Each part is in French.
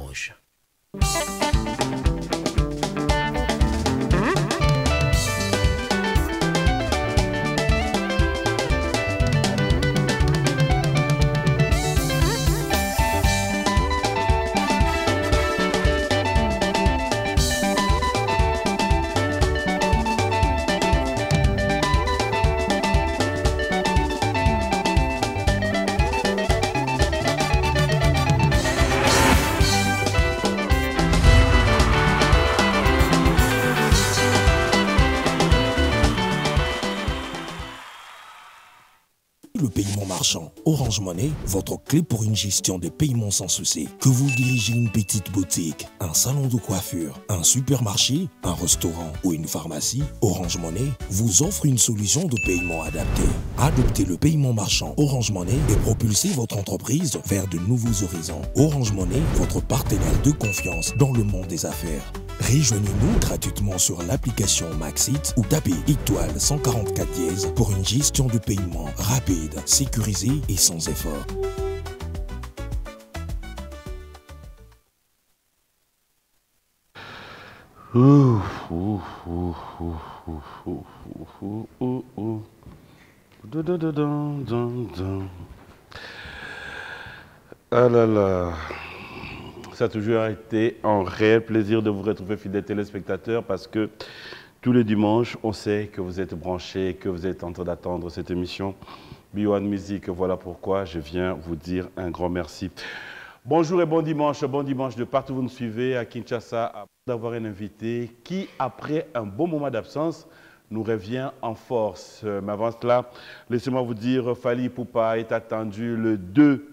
dimanche. Le paiement marchand Orange Money, votre clé pour une gestion de paiement sans souci. Que vous dirigez une petite boutique, un salon de coiffure, un supermarché, un restaurant ou une pharmacie, Orange Money vous offre une solution de paiement adaptée. Adoptez le paiement marchand Orange Money et propulsez votre entreprise vers de nouveaux horizons. Orange Money, votre partenaire de confiance dans le monde des affaires. Rejoignez-nous gratuitement sur l'application Maxit ou tapez étoile 144 dièse pour une gestion de paiement rapide, sécurisée et sans effort. Ah là là. Ça a toujours été un réel plaisir de vous retrouver, fidèles téléspectateurs, parce que tous les dimanches, on sait que vous êtes branchés, que vous êtes en train d'attendre cette émission. B1 Music, voilà pourquoi je viens vous dire un grand merci. Bonjour et bon dimanche de partout où vous nous suivez, à Kinshasa, d'avoir un invité qui, après un bon moment d'absence, nous revient en force. Mais avant cela, laissez-moi vous dire, Fally Ipupa est attendu le 2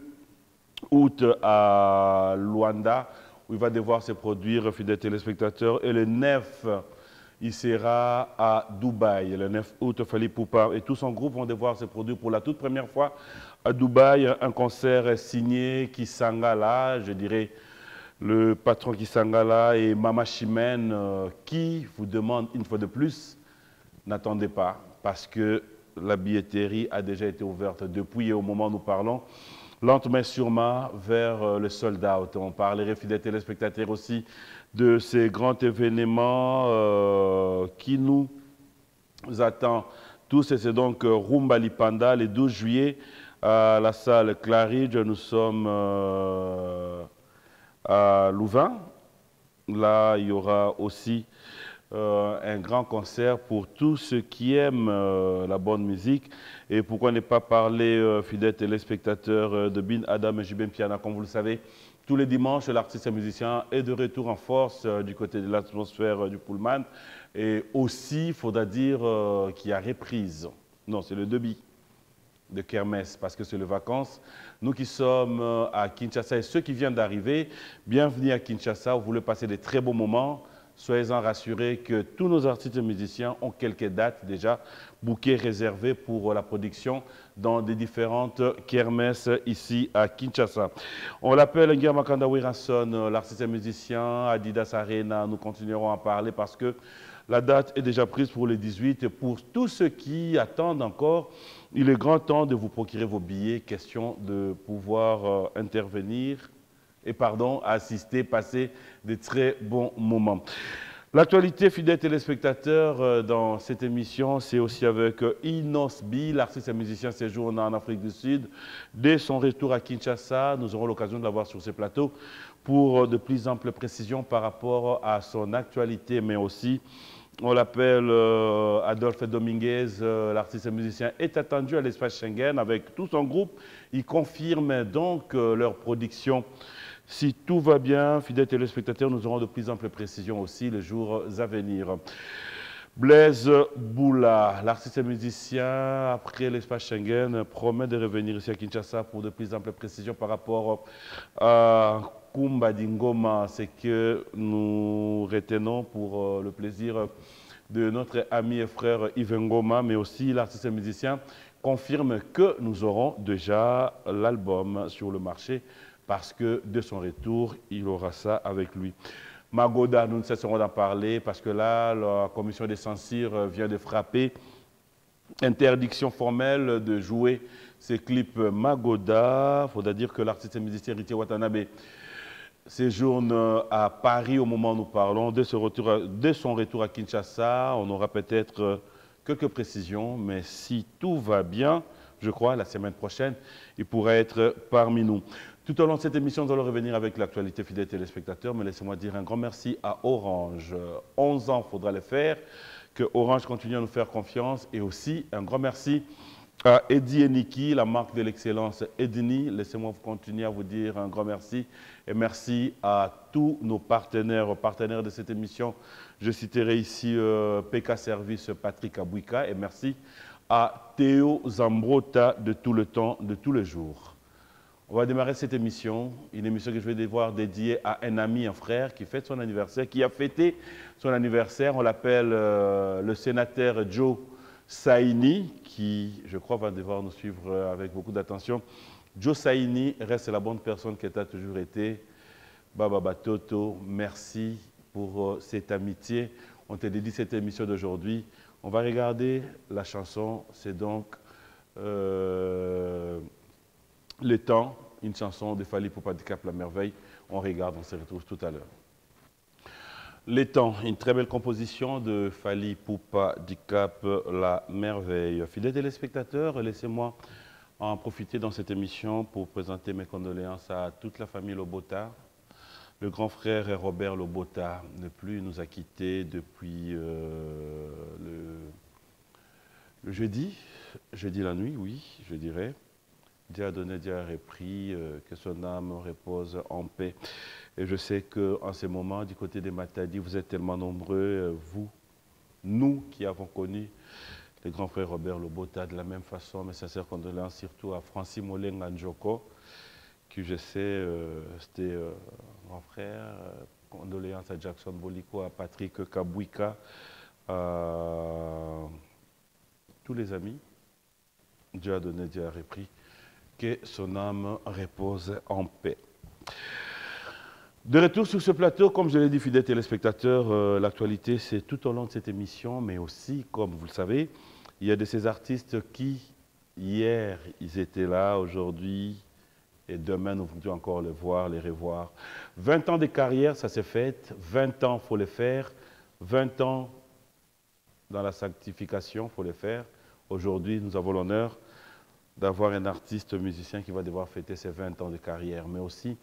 août à Luanda, où il va devoir se produire, fidèles téléspectateurs, et le 9, il sera à Dubaï. Le 9 août, Fally Ipupa et tout son groupe vont devoir se produire pour la toute première fois à Dubaï, un concert signé Kisangala, je dirais le patron Kisangala et Mama Chimène, qui vous demande une fois de plus, n'attendez pas, parce que la billetterie a déjà été ouverte depuis et au moment où nous parlons, lentement mais sûrement vers le sold out. On parlerait, fidèles téléspectateurs, aussi de ces grands événements qui nous attendent tous. Et c'est donc Rumba Lipanda, le 12 juillet, à la salle Claridge. Nous sommes à Louvain. Là, il y aura aussi un grand concert pour tous ceux qui aiment la bonne musique. Et pourquoi ne pas parler, fidèles téléspectateurs, de Bin Adam et Jubin Piana. Comme vous le savez, tous les dimanches, l'artiste et musicien est de retour en force du côté de l'atmosphère du Pullman. Et aussi, il faudra dire qu'il y a reprise. Non, c'est le début de Kermesse, parce que c'est les vacances. Nous qui sommes à Kinshasa et ceux qui viennent d'arriver, bienvenue à Kinshasa. Vous voulez passer des très beaux moments. Soyez-en rassurés que tous nos artistes et musiciens ont quelques dates déjà bookées, réservées pour la production dans des différentes kermesses ici à Kinshasa. On l'appelle Nguyen Makanda Wiranson, l'artiste et musicien, Adidas Arena. Nous continuerons à parler parce que la date est déjà prise pour le 18. Et pour tous ceux qui attendent encore, il est grand temps de vous procurer vos billets. Question de pouvoir intervenir et assister, passer de très bons moments. L'actualité, fidèles téléspectateurs, dans cette émission, c'est aussi avec Inosbi, l'artiste et musicien séjourne en Afrique du Sud. Dès son retour à Kinshasa, nous aurons l'occasion de l'avoir sur ce plateau pour de plus amples précisions par rapport à son actualité, mais aussi, on l'appelle Adolphe Dominguez, l'artiste et musicien, est attendu à l'espace Schengen avec tout son groupe. Il confirme donc leur production. Si tout va bien, fidèles téléspectateurs, nous aurons de plus amples précisions aussi les jours à venir. Blaise Boula, l'artiste et musicien, après l'espace Schengen, promet de revenir ici à Kinshasa pour de plus amples précisions par rapport à Kumba Dingoma. C'est que nous retenons pour le plaisir de notre ami et frère Yves Ngoma, mais aussi l'artiste et musicien confirme que nous aurons déjà l'album sur le marché, parce que de son retour, il aura ça avec lui. Magoda, nous ne cesserons d'en parler parce que là, la commission des censures vient de frapper. Interdiction formelle de jouer ces clips Magoda. Il faudra dire que l'artiste et musicien Ritier Watanabe séjourne à Paris au moment où nous parlons. Dès son retour à Kinshasa, on aura peut-être quelques précisions, mais si tout va bien, je crois, la semaine prochaine, il pourrait être parmi nous. Tout au long de cette émission, nous allons revenir avec l'actualité fidèle téléspectateurs, mais laissez-moi dire un grand merci à Orange. 11 ans, il faudra le faire, que Orange continue à nous faire confiance, et aussi un grand merci à Eddie et Niki, la marque de l'excellence Edini. Laissez-moi continuer à vous dire un grand merci, et merci à tous nos partenaires de cette émission. Je citerai ici PK Service Patrick Abouika, et merci à Théo Zambrota de tout le temps, de tous les jours. On va démarrer cette émission, une émission que je vais devoir dédiée à un ami, un frère qui fête son anniversaire, qui a fêté son anniversaire. On l'appelle le sénateur Joe Saini, qui, je crois, va devoir nous suivre avec beaucoup d'attention. Joe Saini reste la bonne personne qu'elle a toujours été. Baba Batoto, merci pour cette amitié. On te dédie cette émission d'aujourd'hui. On va regarder la chanson, c'est donc Le Temps, une chanson de Fally Ipupa Dicap La Merveille. On regarde, on se retrouve tout à l'heure. Le Temps, une très belle composition de Fally Ipupa Dicap La Merveille. Fidèles téléspectateurs, laissez-moi en profiter dans cette émission pour présenter mes condoléances à toute la famille Lobota. Le grand frère Robert Lobota ne plus nous a quittés depuis le jeudi la nuit, oui, je dirais. Dieu a donné, Dieu a repris, que son âme repose en paix. Et je sais qu'en ce moment, du côté des Matadi, vous êtes tellement nombreux, nous qui avons connu le grand frère Robert Lobota de la même façon, mes sincères condoléances surtout à Francis Molenga Njoko, qui je sais, c'était mon frère, condoléances à Jackson Boliko, à Patrick Kabouika, à tous les amis. Dieu a donné, Dieu a repris. Que son âme repose en paix. De retour sur ce plateau, comme je l'ai dit, fidèles téléspectateurs, l'actualité c'est tout au long de cette émission, mais aussi, comme vous le savez, il y a de ces artistes qui, hier, ils étaient là, aujourd'hui, et demain, nous voudrions encore les voir, les revoir. 20 ans de carrière, ça s'est fait, 20 ans, il faut les faire, 20 ans dans la sanctification, il faut les faire. Aujourd'hui, nous avons l'honneur d'avoir un artiste musicien qui va devoir fêter ses 20 ans de carrière. Mais aussi,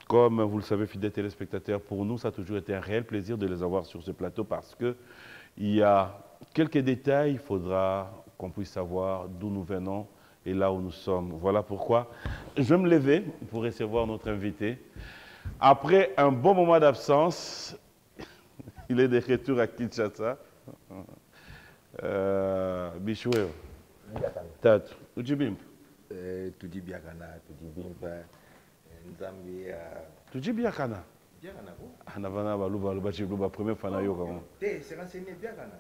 comme vous le savez, fidèles téléspectateurs, pour nous, ça a toujours été un réel plaisir de les avoir sur ce plateau parce qu'il y a quelques détails, il faudra qu'on puisse savoir d'où nous venons et là où nous sommes. Voilà pourquoi je vais me lever pour recevoir notre invité. Après un bon moment d'absence, il est de retour à Kinshasa. Bichoué. Tatu. Ujibimp. Tudi biakana, tudi bimpa, nzambi. Tudi biakana. Biakana quoi? Anavana baluba chiluba première fois na yo comment? C'est renseigné biakana.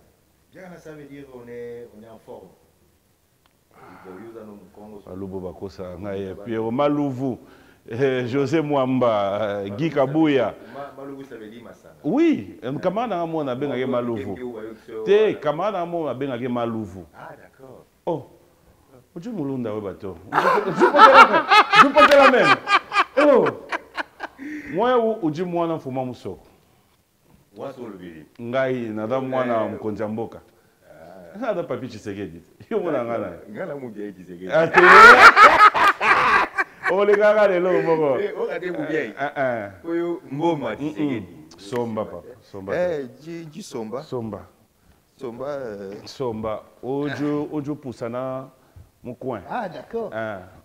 Biakana ça veut dire on est en forme. Baluba bakosa ngai Pierre Maluvu. José Mwamba, Guy Kabouya. Maluvu ça veut dire masanga. Oui, kamana mo na benga Maluvu. Te kamana mo na benga Maluvu. Ah d'accord. Oh. Oju mulunda we bato. Je peux la même. Oh. Moi uji mwana mfuma musoko. Waso lubiri. Ngai nada mwana mkonja mboka. Nada papi Tshisekedi. Yo mwana ngana. Ngana mubye Tshisekedi. Ate. Ole gaga lelo moko. O ade mubye. Koyo mboma Tshisekedi. Somba papa, somba. Ji somba. Somba. Somba. Somba. Ojo pusana mon coin. Ah d'accord.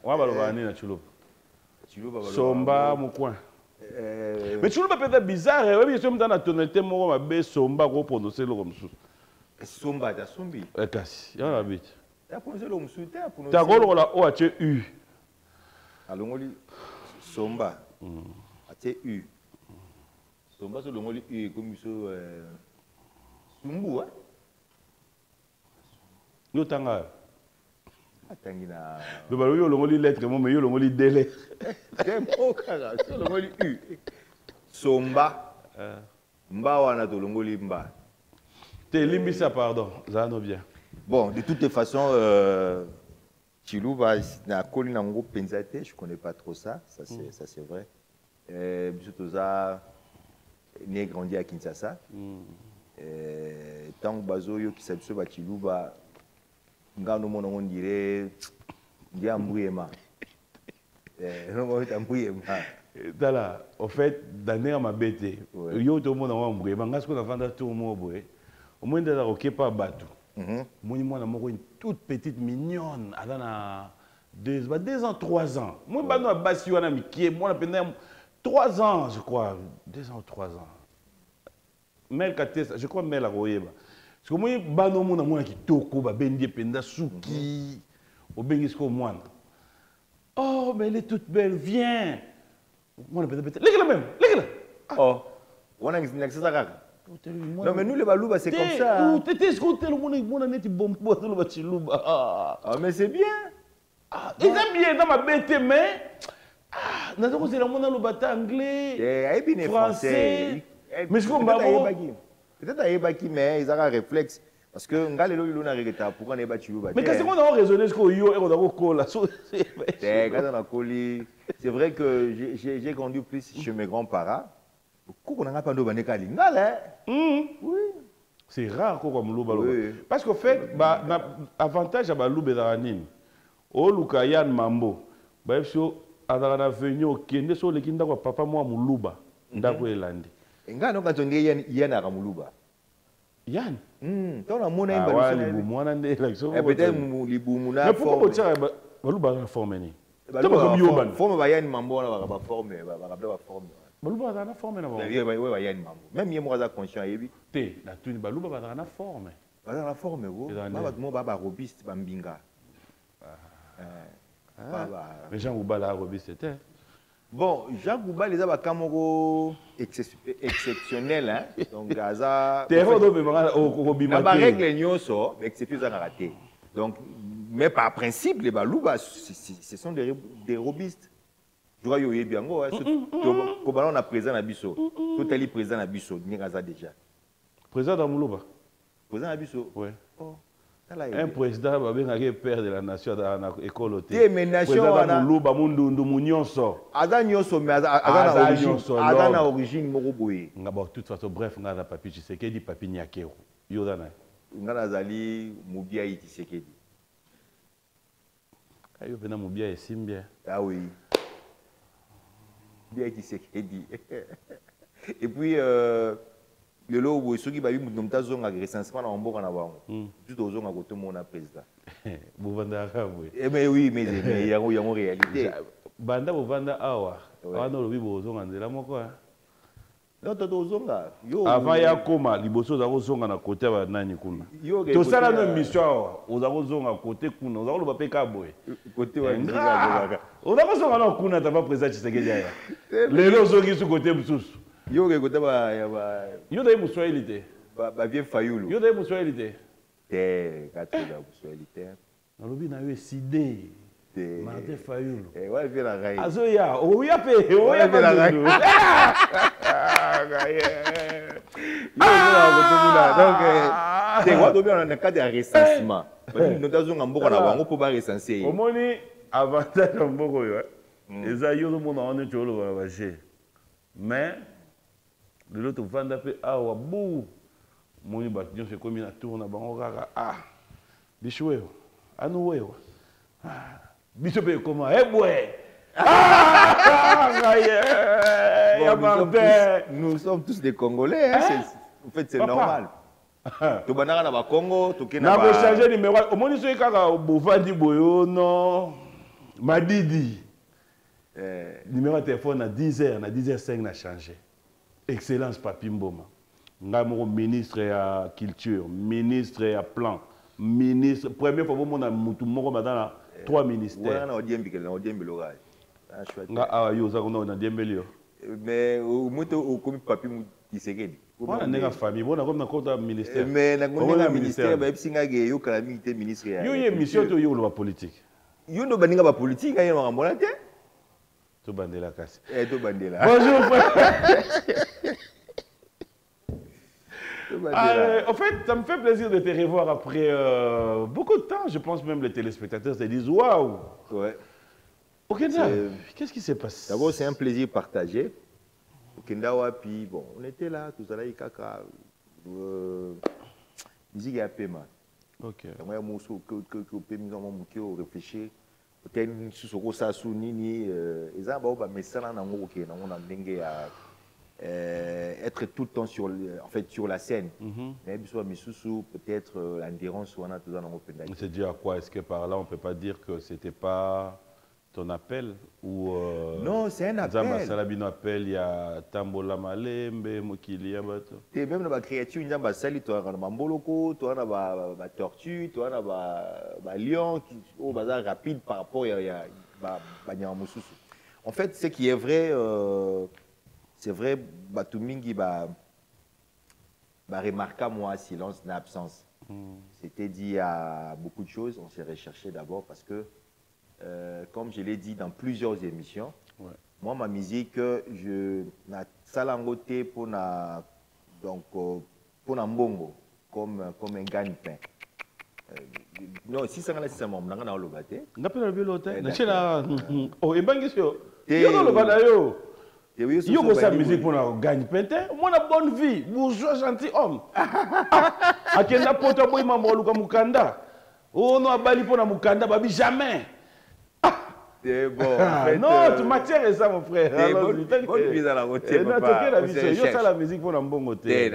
On va baloba ni na Chuluba. Chuluba baloba. Somba mon coin. Mais Chuluba peut être bizarre, oui, je me donne la tonalité mo mabe somba ko prononcer le comme ça. Somba ta sombi. Kasi, ya na bit. Ta prononcer le msuté, prononcer. Ta golo la o ache u. Alongoli somba. Ache u. Somba so longoli u comme ça sumbu hein. Yo tanga. Atangina. Do ba yo longoli lettre mo mais yo longoli délai. Dem okara, so longoli u. Somba. Mba wana to longoli mba. Te limbisa pardon, zano bien. Bon, de toutes les façons Chiluba na koli nango penzate, je connais pas trop ça, ça c'est vrai. biso toza né grandi à Kinshasa. Tant bazo yo kisa biso ba Chiluba ngano mona on dirait ndia mbuyema. Non mbuyema. Dala, au fait, d'année ma bête, yo tout le monde a mbuyema, ngasko na vanda tout mo boy. Au moins de la OK pas bateau. Moi na moko une toute petite mignonne, elle a 2 ans 3 ans. Moi bano basi wana mikie, moi na penda 3 ans je crois, 2 ans 3 ans. Mel Katesa, je crois Mel a royeba. Parce que moi bano mona mona kitoko ba bendi penda suki. Au bengisko mwana. Oh mais elle est toute belle, viens. Moi na penda penda. Légala même, légala. Oh, wana ngi ça kaka. Non mais nous les balouba c'est comme ça. Ou t'étais ce qu'on le monde a neti bombo tout le bachiluba. Ah mais c'est bien. Ils aiment bien dans ma bête mais n'a pas c'est la monde le bata anglais. Français. Mais je comprends pas. Peut-être aïbaki mais ils ont un réflexe parce que ngalelo il na regeta pour on eba chiluba. Mais qu'est-ce qu'on a raisonné ce qu'on yo et on a cola. C'est vrai que j'ai grandi plus chez mes grands-parents. Qu'on n'a pas de banekali. Oui. C'est rare qu'on comme louba. Parce qu'en fait, avantage à balouba d'anine. Au Lukayan Mambo, bah so adana venu au Kenya so le kinda kwa papa moi muluba ndako elandi. Ngano quand on dit Yann à muluba. Yann. Toi la mona imba. Ah ouais, mwana ndé l'action. Peut-être libu muna. Mais pourquoi tu as balouba na forme ni? Tu pas comme yoban. Forme ba Yann Mambo na ba forme, ba rappeler ba forme. Balouba na forme na ba. Oui, Yann Mambo. Même yé moi conscient yebi. Té, la tuni balouba ba na forme. Ba na forme go. Ba mo ba robiste ba mbinga. Mais Jean Gouba la robiste c'était. Bon, Jean Gouba les a kamoro exceptionnel hein. Donc Gaza. Terreau do bemanga au bimaki. La règle nyoso, exception ça raté. Donc mais par principe les balouba ce sont des robistes. Je vois yoye biango hein. Ko ballon na présent na biso. Tout est présent na biso, ni Gaza déjà. Président d'Amoulouba. Président na biso. Ouais. Oh. Un président va bien père de la nation dans l'école. Président Moulouba Mundundu Munyonso. Ada nyonso mais ada na origine moko boye. Ngaba de toute façon bref ngada papi Tshisekedi papi Nyakero. Yodana. Ngana zali Mubia Tshisekedi. Ayo pena Mubia esimbia. Ah oui. Mubia Tshisekedi. Et puis le lot où ceux qui baillent nous t'as zonga recensement na mboka na bango. Tout aux zonga côté mon président. Buvanda kabwe. Mais oui mais yango réalité. Banda buvanda awa. Wana lobi bozonga nzela moko. Non toto zonga. Avant ya koma liboso za kozonga na côté ba nani kuna. To sala no mission awa. Oza kozonga côté kuna. Oza loba pe kabwe. Côté wa ndika. Oza kozonga na kuna taba président Tshisekedi ya. Lelo zongi su côté mususu. Yo ke kota ba yo da Mswahili te ba vie fayulu yo da Mswahili te te katula Mswahili te nalobi na yo sidé Martin Fayulu wa vie la gai azo ya o ya pe la gai donc te wa do bien na cadre de recensement nous tazonga mboka na bango po ba recenser omoni avantage mboko yo eza yo do mona on tolo ba je mais de l'autre vanda pe awa bou moni ba nyo se komi na tour na bango kaka bishwe anu wewe biso pe koma ebwe nous sommes tous des Congolais hein? En fait c'est normal to banaka na ba Congo to kena ba na changer numéro omoni so kaka bovandi boyo no madidi numéro de téléphone à 10h na 10h05 na changé. Excellence Papi Mboma. Ngamo ministre à culture, ministre à plan, ministre première fois mon a mutu moko madana 3 ministères. On a Odiembi l'oral. Nga a yo za ko na Diembelio. Mais au moto au comme Papi Tshisekedi. On a nga famille, on a comme na compte ministère. Mais na nga ministère ba bisinga ge yo kala milité ministre ya. Yo ye mission to yo lo politique. Yo no baninga ba politique ayo ngambona te. To bandela kasi. To bandela. Bonjour frère. En fait, ça me fait plaisir de te revoir après beaucoup de temps. Je pense même les téléspectateurs se disent waouh. Ouais. Okenda, qu'est-ce qui s'est passé? D'abord, c'est un plaisir partagé. Okenda, puis bon, on était là, tout ça là, Kaka. Musique à Pema. Ok. Donc, il y a un morceau que nous réfléchir. Peut-être que nous sommes tous nini. Et ça, mais ça, être tout le temps sur, en fait, sur la scène. Mais peut-être l'endurance. C'est dû à quoi? Est-ce que par là, on ne peut pas dire que ce n'était pas ton appel ou non, c'est un appel. Salabino appel, il y a Tambola Malembe, Mokili, Abato. Et même dans la créature, il y a des sali, tu as un mamboloko, tu as une tortue, tu as un lion qui est rapide par rapport à en fait, ce qui est vrai, c'est vrai, Batumingi va remarquer moi silence d'absence. C'était dit à beaucoup de choses. On s'est recherché d'abord parce que comme je l'ai dit dans plusieurs émissions, moi, ma musique, je n'ai pas pour un bongo, comme un gagne-pain. Non, si ça c'est un moment, on a le bâté. On a le bilote. Oh, et bien, qu'est-ce que yo le badayo. Yo ko sa musique pour un gagne-pain. Moi, la bonne vie, bourgeois gentilhomme. Akenda poto boy mambo luka mukanda. Oh non, abali pour na mukanda, babi jamais. C'est bon. En fait, non, tu m'attires ça, mon frère. Bonne mise à la route. La musique pour un bon côté.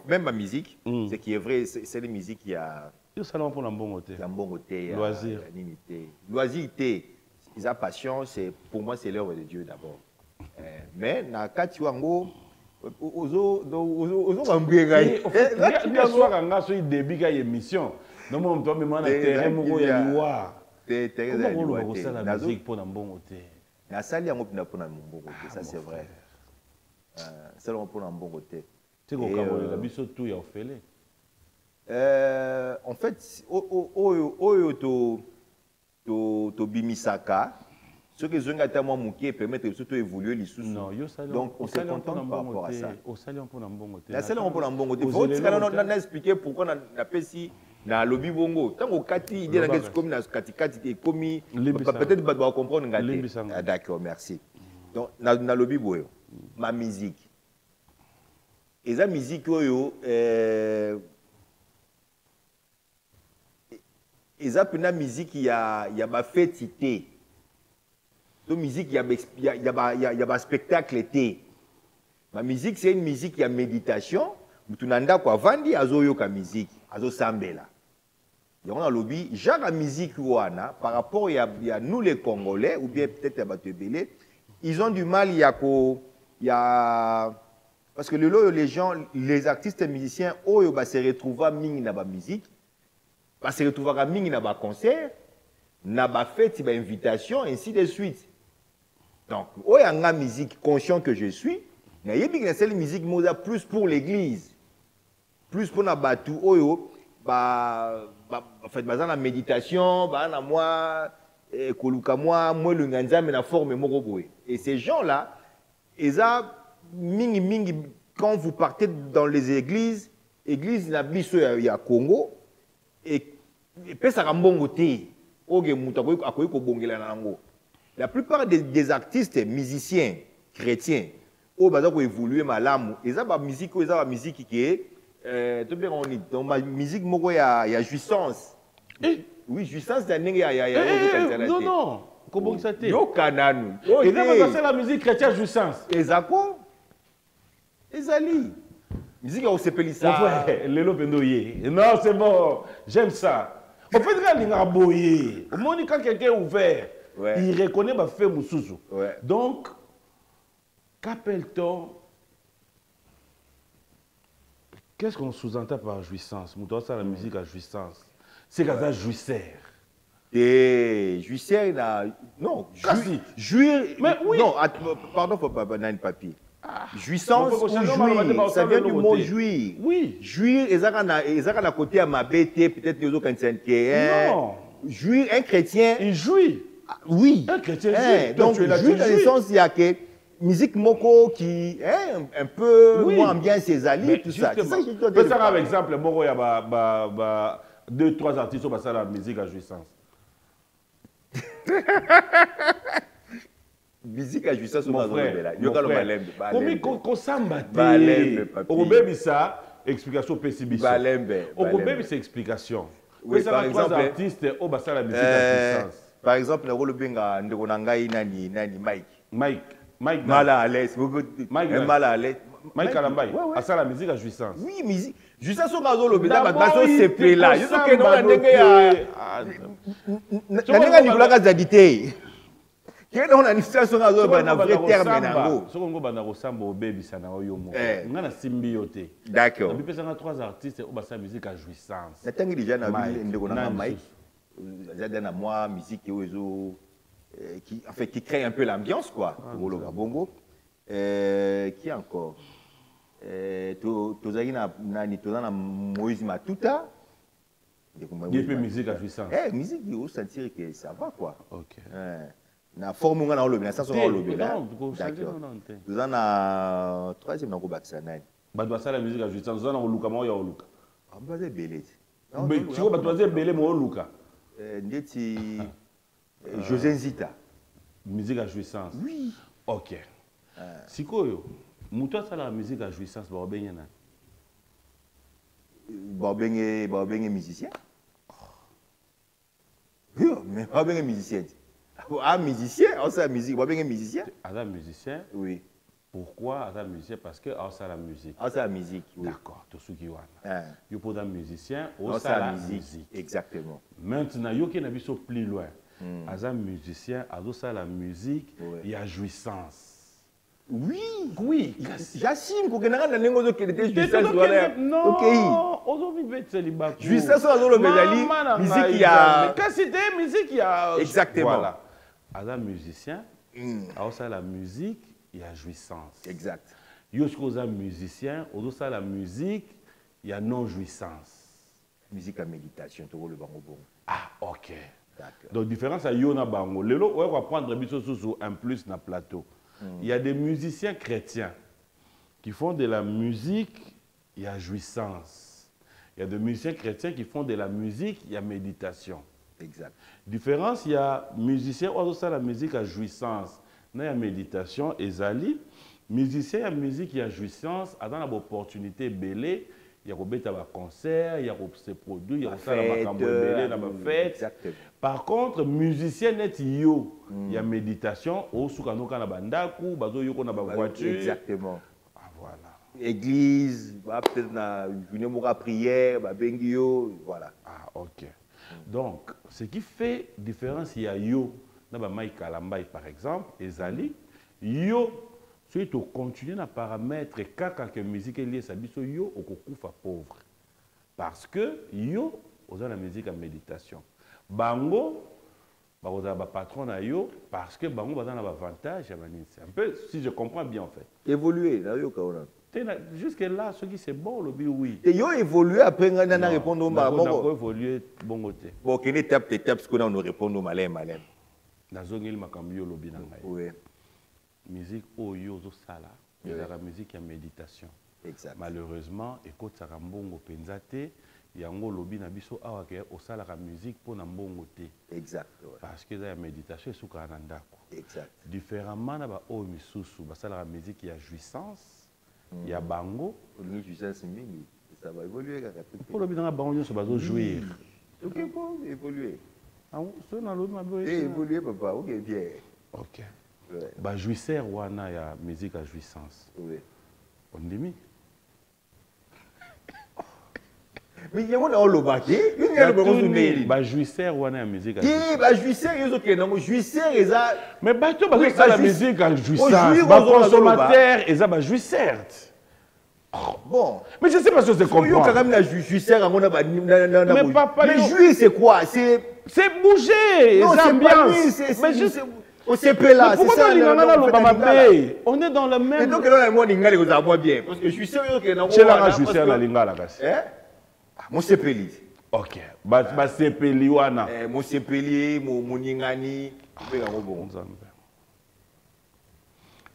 Même ma musique, ce qui est vrai, c'est les musiques qui a. Yo pour un bon côté. Un bon côté. Loisir. Loisir, la passion, pour moi, c'est l'œuvre de Dieu d'abord. Mais, na katiwango, ozo ambiegai. Il y a soir un gars sur le début de l'émission. Non, moi, je me demande terrain, moi, il y a l'oie. Comment on va la musique pour un bon côté? La salle, on a pour un bon côté, ça c'est vrai. C'est pour un bon côté. Tu sais qu'on a vu tout, il y a fait. En fait, to bimisaka, ce que Zonga Tamwa Mouké permettent surtout d'évoluer les sous. Donc, on se contente par rapport à ça. Au salon pour un bon côté. La salle, on peut un bon côté. Il faut expliquer pourquoi on a fait si. Na lobby bongo tant au kati il y a des comme na kati et commis peut-être va comprendre ngate. D'accord, merci. Donc na lobby boyo ma musique et la musique oyo eza pena musique il y a ba fêtité. Donc musique il y a ba spectacle été. Ma musique c'est une musique qui a méditation, mutunanda kwa vandi azoyo ka musique, azo sambela. On a lobby, genre la musique ouana, par rapport à nous les Congolais, ou bien peut-être à Batebele, ils ont du mal, parce que les gens, les artistes et musiciens, ils se retrouvent à ming na ba musique, se retrouvent à ming na ba concert, na ba fête, ba invitation, ainsi de suite. Donc, il y a une musique conscient que je suis, mais il y a une musique moza plus pour l'église, plus pour na batou, en fait, la méditation, moi, koluka moi, le nganza, mais la forme moroboé. Et ces gens-là, quand vous partez dans les églises, la biso il y a Congo, et ça rambongo te, la plupart des artistes, musiciens, chrétiens, au bazar évoluer malamu, et ça la musique qui est dans ma musique, il y a jouissance. Oui, jouissance, il y a non. Comment ça t'est? Yo kananu. Et là, c'est la musique chrétienne jouissance. Ezako? Ezali. Musique au Sepelissa. Lelo Pendoye. Non, c'est bon. J'aime ça. En fait, il y a un boyer. Au moins, quand quelqu'un est ouvert, il reconnaît ma fait Moussoussou. Donc, qu'appelle-t-on? Qu'est-ce qu'on sous-entend par jouissance? Nous ça la musique à jouissance. C'est quand ça jouisseur. Et jouisseur, non. Jouir. Mais oui. Non, pardon, faut pas banane papier. Jouissance ou jouir, ça vient du mot jouir. Oui. Jouir, ils ont un côté à ma bête, peut-être les autres chrétiens. Non. Jouir, un chrétien. Il jouit. Oui. Un chrétien jouit. Donc, jouir dans le sens, il y a que musique moko qui est un peu moins bien ses alliés, tout ça. C'est ça que je dois dire. Par exemple, moko il y a 2-3 artistes qui ont la musique à jouissance. Musique à jouissance, mon frère. Combien qu'on s'embatte? Au bébé ça, explication pessimistique. Au bébé c'est explication. Oui, par exemple, artistes au bassin la musique à jouissance. Par exemple, le benga ndonangai nani Mike. Mike mal à l'aise. Mal à l'aise. Mike Kalambai. À ça la musique à jouissance. Oui, musique. Jouissance au gazo le béda baso c'est play là. Je sais que non ndenge ya. Ndenge ni kula kazadité. Quelle on a une situation à un vrai terme nango. Ce qu'on va dans Rosambo baby ça na oyomo. On a la symbiote. D'accord. On peut faire trois artistes au bassin musique à jouissance. Natangi déjà na ndonanga Mike. Zadana moi musique qui crée un peu l'ambiance quoi. Pour le bongo. Qui encore? Tozaki na Moïse Matuta. Il fait musique à jouissance. Musique il faut sentir que ça va quoi. OK. Na forme nga na lobby na sens nga lobby là. D'accord. Nous en a troisième na ko bakisa nani. Ba doit ça la musique à jouissance. Nous en luka mo ya luka. Ba ze belé. Mais tu vois ba doit ze belé mo luka. Ndeti José Nzita. Musique à jouissance. Oui. OK. Sikoyo, muto ça la musique à jouissance ba benye na. Ba benye musicien. Oui, mais ba benye musicien. Ah, musicien, on sait la musique. Ba benye musicien. Ada musicien? Oui. Pourquoi Ada musicien? Parce que on sait la musique. On sait la musique, oui. D'accord, to suki wana. Yo pour un musicien, on sait la musique. Exactement. Maintenant, yo qui na biso plus loin. Ada musicien, ado ça la musique, il y a jouissance. Oui, oui. J'assume que na na lengo zo kelete jouissance voilà. Non. OK. Aujourd'hui bête célibat. Jouissance zo le bezali. Musique ya. Qu'est-ce que musique ya? Exactement. Voilà. Ada musicien, ado ça la musique, il y a jouissance. Exact. Yo un musicien, ado ça la musique, il y a non jouissance. Musique à méditation, to le bango bon. Ah, OK. Donc différence à yo na bango. Lelo on va prendre biso sous un plus na plateau. Il y a des musiciens chrétiens qui font de la musique, il y a jouissance. Il y a des musiciens chrétiens qui font de la musique, il y a méditation. Exact. Différence, il y a musiciens qui font la musique à jouissance. Il y a méditation, ezali. Musiciens, il y a musique, il y a jouissance. Dans l'opportunité belée, il y a un concert, il y a se produit, il y a une fête. Par contre, musicien net yo, il y a méditation, au soukanoka na bandaku, bazo yoko na voiture. Exactement. Ah voilà. Église, peut-être na une prière, bengio, voilà. Ah OK. Donc, ce qui fait différence, il y a yo, na ba Mike Kalambai par exemple, ezali yo. Si tu continues à paramettre kaka que musique est liée à biso yo okokufa pauvre parce que yo oza la musique en méditation bango ba oza ba patron na yo parce que bango baza na avantage ya manini un peu si je comprends bien en fait évoluer na yo kaona jusque là ce qui c'est bon le bi oui et yo évoluer après ngana na répondre au moko na évoluer bongo te bon kene étape ce qu'on a on répondre au malem na zongeli makambo yo lobi na ngai oui. Musique oyo zo sala, la musique ya méditation. Exact. Malheureusement, ekota ka mbongo penza te, yango lobi na biso awa ke osala ka musique pour na mbongo te. Exact. Parce que la méditation esuka na ndako. Exact. Différemment na ba oyo misusu, basala ka musique ya jouissance, ya bango, ni jouissance mingi, ça va évoluer ka petit. Pour lobi na bango nyonso bazo jouir. OK, bon, évoluer. Ah, so na lobi na bo évoluer papa, OK bien. OK. Bah jouisseur wana ya musique à jouissance. Oui. On dit mi. Mais il y a un lobaki, il y a le bah jouisseur wana ya musique à jouissance. Qui bah jouisseur ils ont que non jouisseur eza. Mais bah tu bah la musique à jouissance. Bah consommateur eza bah jouisseur. Bon. Mais je sais pas si c'est comprendre. Yo quand même la jouisseur on a bah mais papa. Mais jouir c'est quoi? C'est bouger, l'ambiance. Mais juste on s'est peu là, c'est ça. On est dans le même. Et donc là, moi, l'ingala est moins bien. Parce que je suis sûr que non. C'est là que je suis à la lingala. Mon sepeli. Ok. Bah sepeli wana. Mon sepeli, mon ingani. En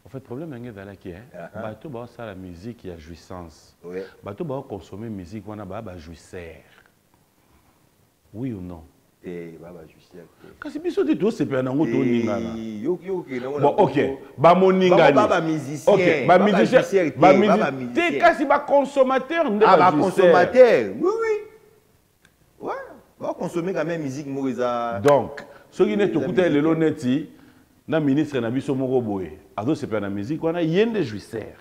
fait, le problème est là qui est. Bateau bah ça la musique, il y a jouissance. Bateau bah consommer musique wana bah jouisseur. Oui ou non? te baba Jussier kasi biso te to sepela nango to ningana yo bon ok ba moningani baba musicien ok ba musicien ba musicien te kasi ba consommateur nde ba consommateur oui ouais ba consommer quand même musique moriza donc soki ne tokuta lelo neti na ministre na biso moko boye azo sepela na musique wana yende Jussier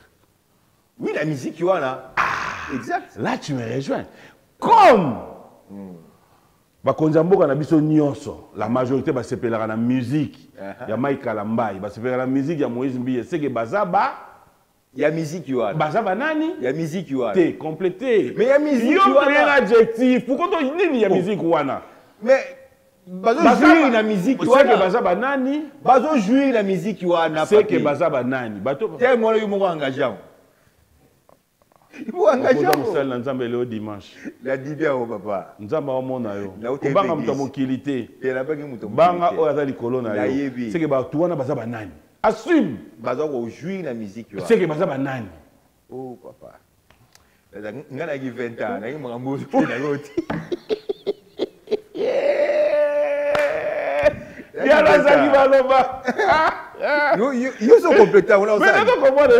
oui la musique wana exact là tu me rejoins comme bakonzi mboka na biso nyonso la majorité basepelaka na musique ya Mike Kalambai basepelaka na musique ya Moïse Mbiye seke bazaba ya musique wana bazaba nani ya musique wana te complété mais ya musique wana un adjectif pourquoi to nini ya musique wana mais bazo jouir na musique wana seke bazaba nani bazo jouir na musique wana seke bazaba nani bato te mwana yo moko engageant il faut engager musala nzambe leo dimanche la dibia o papa nzamba wa mona yo banga muto mokilité la banga muto banga o azali kolona yo c'est que ba tuwana bazaba nani assume baza ko jouir na musique yo c'est que bazaba nani oh papa ngana ki 20 ans na ngambo na yoti ya la zaki baloba yo so compléter on a mais non comprendre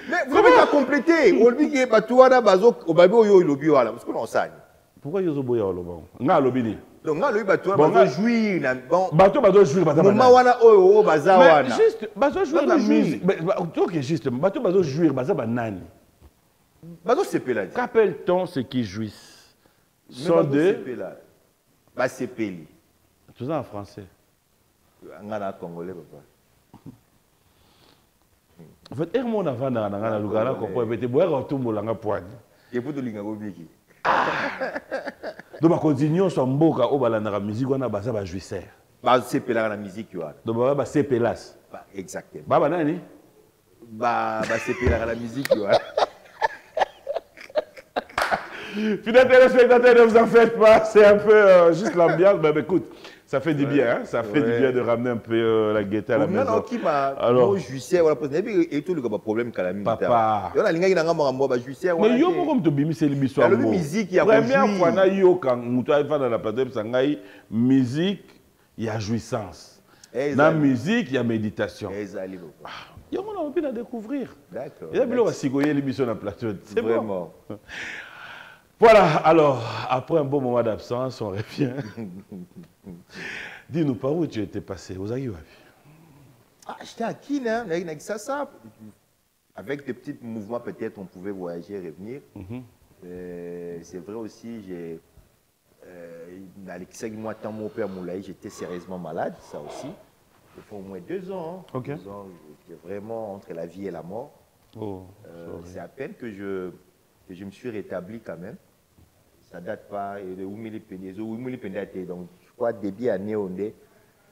mais vous pouvez compléter on dit que batuana bazo obabi oyo lobi wala parce que on sani pourquoi yo zo boya loba nga lobi ni donc nga lobi batuana bazo jouir na bon bazo jouir bazaba moment wana oyo baza wana mais juste bazo jouir na musique ok juste bazo jouir bazaba nani bazo sepela qu'appelle-t-on ce qui jouissent sont de ba sepeli tout ça en français nga na congolais papa en fait ermo na vanda na ngana lugala ko po bete boya ko tumbola nga poani et pour linga ko biki donc ba continue so mboka o balanda ka musique wana baza ba jouisseur ba sepela na musique wana donc ba sepelas exactement baba nani ba sepela na musique wana fidèles téléspectateurs, ne vous en faites pas, c'est un peu juste l'ambiance. Mais écoute, ça fait du bien, hein? Ça fait du bien de ramener un peu la gaieté à la maison. Non, qui m'a. Alors, Jussier, voilà, et tout le problème qu'a la musique. Papa. Il y a une lingue Jussier. Mais yo, comme tu bimi, c'est l'histoire. La musique, il y a première fois, na yo quand tu as fait dans la plateforme, sangai musique, il y a jouissance. Dans la musique, il y a méditation. Yo, on a envie de découvrir. D'accord. Il y a bien sigoyer l'émission dans la plateforme. C'est vraiment. Voilà, alors, après un bon moment d'absence, on revient. Dis-nous, par où tu étais passé? Aux Aguiwavi? J'étais à Kin, hein, ça. Avec des petits mouvements, peut-être, on pouvait voyager, revenir. C'est vrai aussi, j'ai... moi, tant mon père Moulaï, j'étais sérieusement malade, ça aussi. Il faut au moins 2 ans. Hein. Okay. 2 ans, j'étais vraiment entre la vie et la mort. Oh, c'est à peine que je me suis rétabli quand même. Ça ne date pas de Oumili Pendate. Donc, je crois début année,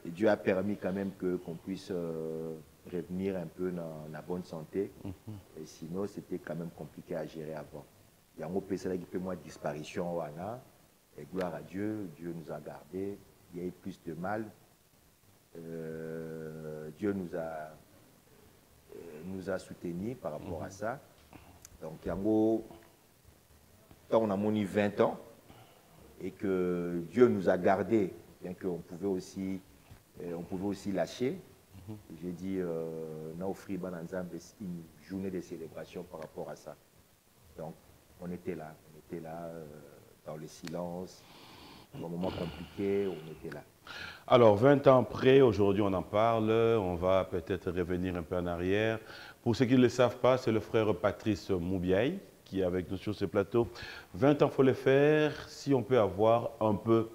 Dieu a permis quand même qu'on puisse revenir un peu dans la bonne santé. Et sinon, c'était quand même compliqué à gérer avant. Il y a un peu de moins disparition. Et gloire à Dieu, Dieu nous a gardés. Il y a eu plus de mal. Dieu nous a soutenus par rapport à ça. Donc, il y a quand on a moni 20 ans et que Dieu nous a gardés, bien qu'on pouvait aussi lâcher, j'ai dit, on a offert une journée de célébration par rapport à ça. Donc, on était là dans le silence, dans un moment compliqué, on était là. Alors, 20 ans après, aujourd'hui on en parle, on va peut-être revenir un peu en arrière. Pour ceux qui ne le savent pas, c'est le frère Patrice Moubiaï qui est avec nous sur ce plateau. 20 ans, il faut le faire. Si on peut avoir un peu,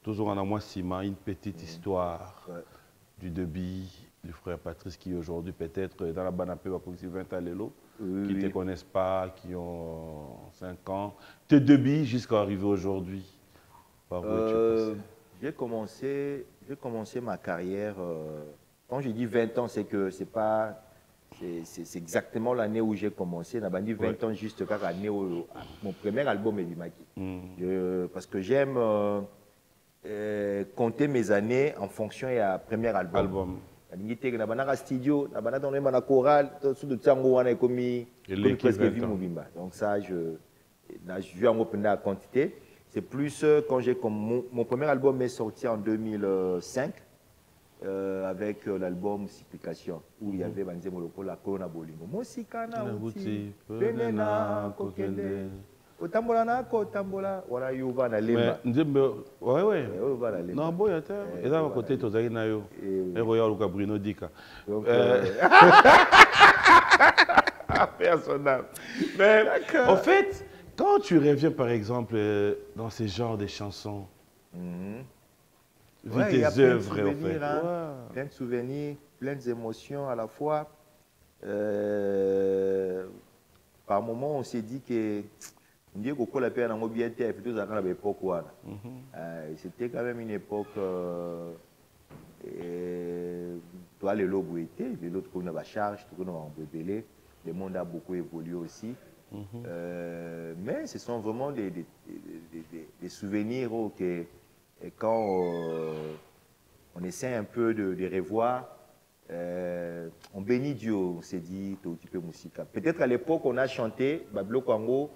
toujours en amont, une petite histoire du début du frère Patrice qui aujourd'hui peut-être dans la Banapé va aussi 20 ans l'élo, qui ne te connaissent pas, qui ont 5 ans. Tes débuts jusqu'à arriver aujourd'hui. J'ai commencé ma carrière, quand je dis 20 ans, c'est que c'est pas... C'est exactement l'année où j'ai commencé. J'ai dit 20 ans juste quand l'année où mon premier album est du Maki. Parce que j'aime compter mes années en fonction de mon premier album. J'ai un studio, j'ai un choral, donc ça, je vais en quantité. C'est plus quand j'ai comme mon premier album est sorti en 2005 avec l'album Cyplication où il y avait Banze Moloko la Kona Bolingo. Mosikana uti penena kokende. Otambola na kotambola wana yuba na lemba. Nzembe ouais. Yuba na lemba. Non boya ta. Et là à côté tozali na yo. Et Royal Luka Bruno Dika. Personnel. Mais en fait, quand tu reviens par exemple dans ces genres de chansons, vu tes œuvres en fait, plein de souvenirs, plein d'émotions à la fois. Par moment, on s'est dit que c'était quand même une époque. Toi, les lobes étaient, l'autre qu'on a la charge, tout qu'on a rebellé. Le monde a beaucoup évolué aussi. Mais ce sont vraiment des souvenirs que quand on essaie un peu de revoir, on bénit Dieu, on s'est dit, peut-être à l'époque, on a chanté Bablo Kwango,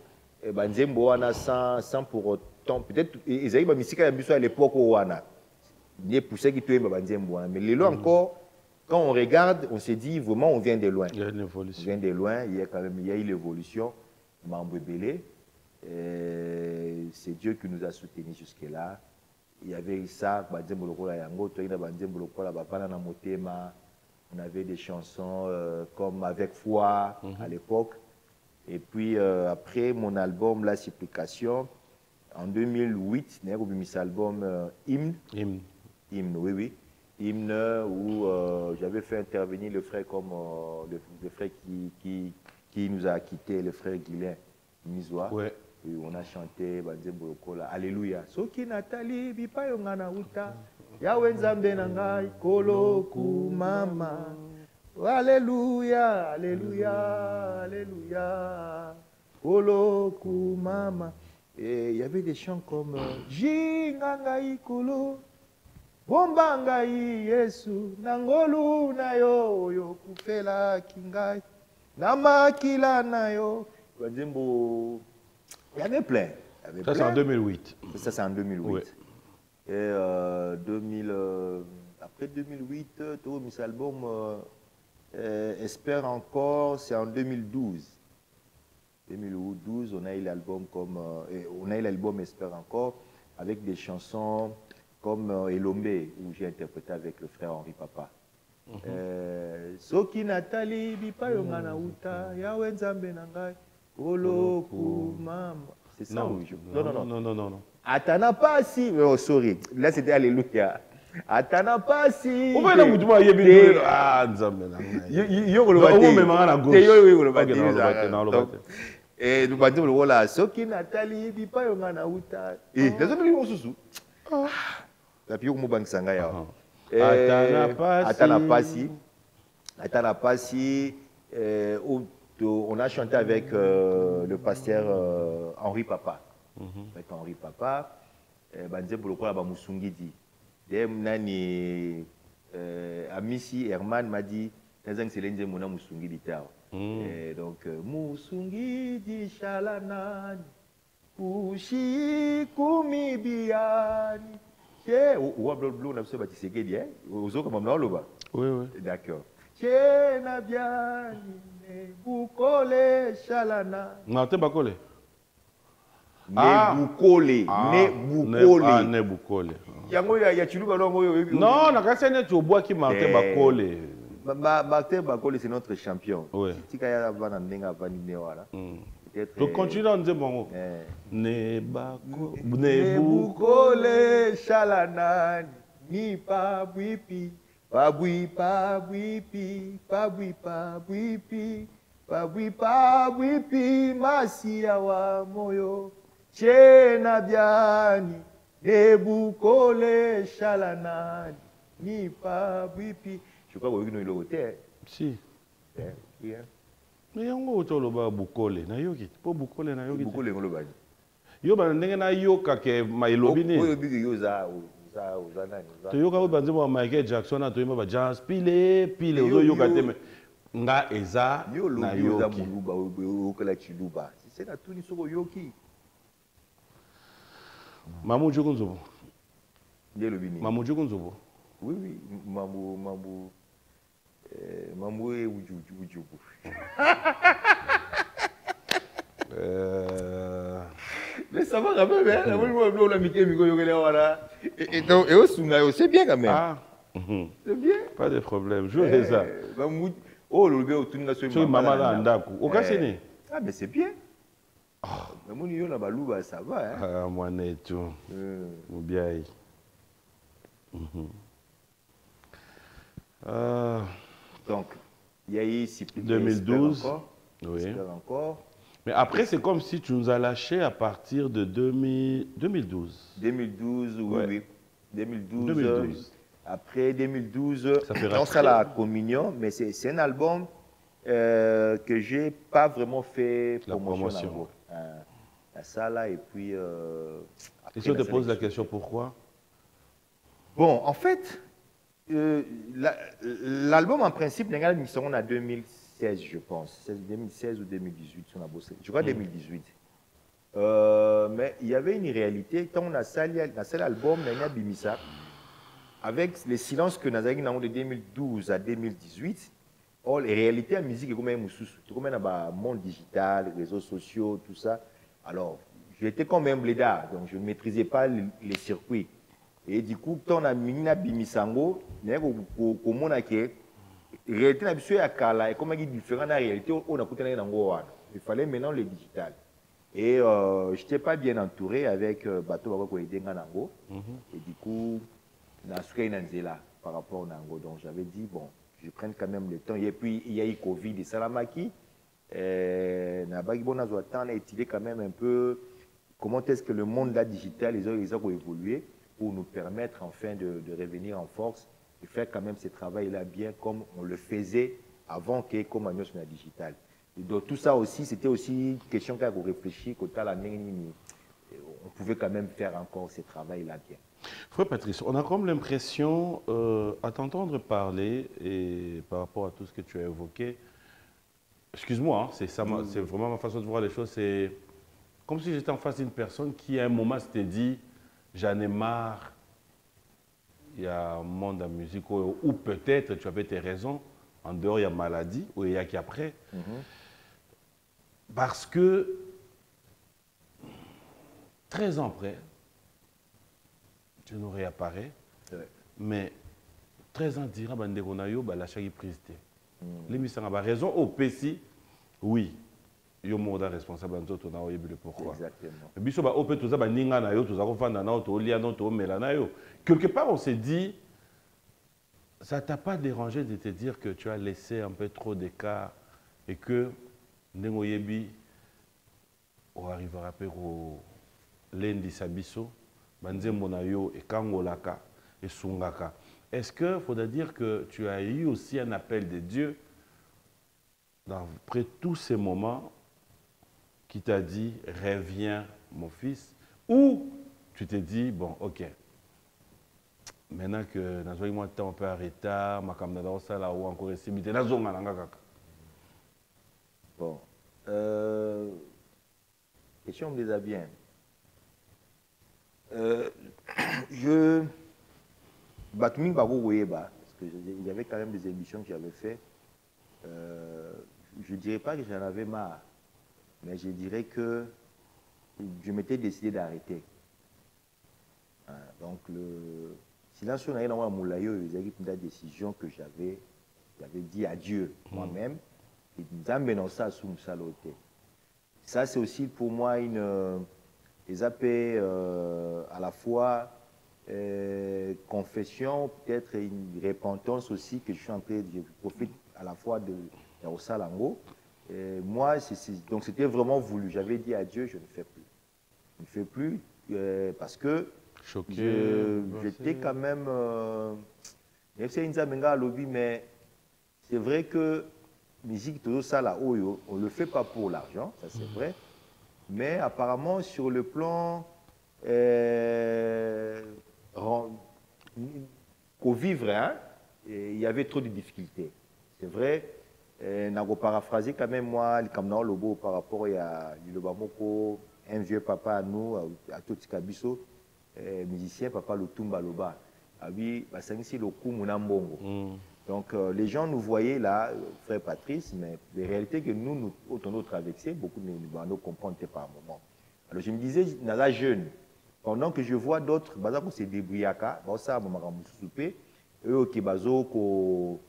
Banzembo, sans pour autant, peut-être, ils avaient musique à l'époque où on a. Mais les encore, quand on regarde, on s'est dit vraiment on vient de loin. Il y a une évolution. On vient de loin, il y a eu l'évolution. C'est Dieu qui nous a soutenus jusque-là. Il y avait ça, on avait des chansons comme Avec foi à l'époque. Et puis après mon album La Supplication, en 2008, j'ai eu cet album Hymne. Hymne, oui. Hymne où j'avais fait intervenir le frère comme le frère qui nous a quittés, le frère Guilain Mizoa. Ouais. Et on a chanté Alléluia. Soki Nathalie bipa yongana uta Yahweh nzambe nangai koloku mama. Alléluia, Alléluia, Alléluia. Koloku mama. Et il y avait des chants comme Jingangai kolo. Bombangai Yesu nangolu na yo yo kufela kingai namakila na yo. Il y avait plein. Ça c'est en 2008. Ça c'est en 2008. Ouais. Et après 2008, tout mis album Espère encore, c'est en 2012. 2012, on a eu l'album comme on a eu l'album Espère encore avec des chansons comme Elombe, où j'ai interprété avec le frère Henri Papa. Soki Nathalie, bipa yongana uta, Yahweh nzambe nangai, koloku mama. C'est ça Non. où je... Non. Atana pasi, oh sorry, là c'était Alléluia. Atana pasi. On va là où tu vas y aller. Ah, nzambe nangai. Yo le bâti. On met à gauche. Yo le bâti. Et nous bâti le voilà. Soki Nathalie, bipa yongana uta. Eh, les hommes ils vont sous. La pire mo bang sanga ya. Atana pasi. On a chanté avec le pasteur Henri Papa. Avec Henri Papa, Banze Bolokola ba Musungidi. Dem nani Amici Herman m'a dit Nazang Selenze Mona Musungidi tao. Donc Musungidi shalanani Ushi kumibiani. Ou bleu n'a pas bâti bien. Aux autres comme loba. Oui. D'accord. Chena biani bukole shalana. Martin Bakole. Nebukole. Yango ya chiluba longo yo. Non, na kasene tu bois qui Martin Bakole. Martin Bakole c'est notre champion. Oui. Tika ya bana ndenga bani newala. Donc continue en disant Nebukole shalanani ni pabwipi. Pabwi masia wa moyo chena biani nebukole shalanani ni pabwi. Je crois que vous avez si. Mais yango toloba bukole na yoki po bukole na yoki bukole ngolo ba yo ba ndenge na yoka ke mailobi ni oyo bigi yo za to yoka o banze ba Michael Jackson na to yima ba jazz pile ozo yoka teme nga eza na yoki muluba okala chiluba c'est na tuni soko yoki Mamou Djogonzobo. Mamou Djogonzobo. Oui, oui. Mamou et Oudjoubou. Mais ça va quand même, hein? Et c'est bien quand même. Ah, c'est bien. Pas de problème. Je fais ça. Oh, le gars, tout le monde sur maman là, Ndaku. Au cas c'est ah, mais c'est bien. Ça va, hein? Ah, moi, net tout. Bien. Donc, il y a eu 2012. Encore, oui. Encore. Mais après, c'est comme si tu nous as lâché à partir de 2012. 2012, oui, ouais. Oui. 2012. Après 2012, ça fait on sera la communion, mais c'est un album que j'ai pas vraiment fait promotion. Ça là, et puis... et si on te pose la question, pourquoi? Bon, en fait, l'album en principe, nous sommes en 2016, je pense. 2016 ou 2018, on a bossé. Je crois 2018. Mais il y avait une réalité. Quand on a sali l'album, on a bimisa. Avec les silences que nous avons de 2012 à 2018, les réalités en musique, comme le monde digital, les réseaux sociaux, tout ça. Alors, j'étais quand même blédard, donc je ne maîtrisais pas les circuits. Et du coup, quand on a mis Bimisango, il fallait maintenant le digital. Et je n'étais pas bien entouré avec Bateau et du coup, par rapport au Nango. Donc j'avais dit, bon, je prenne quand même le temps. Et puis, il y a eu Covid et Salamaki. On a étudié quand même un peu comment est-ce que le monde là, digital, les ont évolué pour nous permettre enfin de revenir en force et faire quand même ce travail-là bien comme on le faisait avant que comme on soit digital. Et donc tout ça aussi, c'était aussi une question qu'on a réfléchi, on pouvait quand même faire encore ce travail-là bien. Frère Patrice, on a comme l'impression, à t'entendre parler et par rapport à tout ce que tu as évoqué, excuse-moi, hein, c'est vraiment ma façon de voir les choses, c'est comme si j'étais en face d'une personne qui à un moment s'était dit, j'en ai marre, il y a un monde en musique, ou peut-être tu avais tes raisons, en dehors il y a maladie, ou il y a qui après, parce que 13 ans après, tu nous réapparais, mais 13 ans dira Banderonayo, la chagi prise. L'émission a raison au PC, oui. Il y a un responsable en tout cas, pourquoi. Exactement. Quelque part, on s'est dit, ça ne t'a pas dérangé de te dire que tu as laissé un peu trop d'écart et que Nengoyebi arrivera au Lendi Sabiso, Banzemonayo et Kangolaka et Sungaka. Est-ce qu'il faudrait dire que tu as eu aussi un appel de Dieu après tous ces moments qui t'a dit « Reviens, mon fils » ou tu t'es dit « Bon, ok, maintenant que nous avons un peu arrêté, ou encore ici, bon, question me les bien. Parce qu'il y avait quand même des émissions que j'avais fait. Je ne dirais pas que j'en avais marre, mais je dirais que je m'étais décidé d'arrêter. Donc, silence on a eu dans la décision que j'avais dit adieu moi-même et nous amenons ça sous une saloté. Ça, c'est aussi pour moi des appels à la fois confession, peut-être une repentance aussi que je suis en train de profiter à la fois de Salango. Moi, donc c'était vraiment voulu. J'avais dit adieu, je ne fais plus. Je ne fais plus parce que j'étais quand même... mais c'est vrai que musique, tout ça, là, on ne le fait pas pour l'argent, ça c'est vrai. Mais apparemment, sur le plan qu'au vivre, hein, il y avait trop de difficultés. C'est vrai. Nago paraphrasé quand même moi, comme lobo par rapport à Lobamoko, un vieux papa à nous, à tout Kabiso, musicien Papa Lutumba Loba abi basangisi lokumu na mbongo. Donc les gens nous voyaient là, frère Patrice, mais la réalité que nous autant nous traversé, beaucoup de nous comprendre par un moment. Alors je me disais, dans la jeune, pendant que je vois d'autres, pour se débrouiller, ça eux qui pour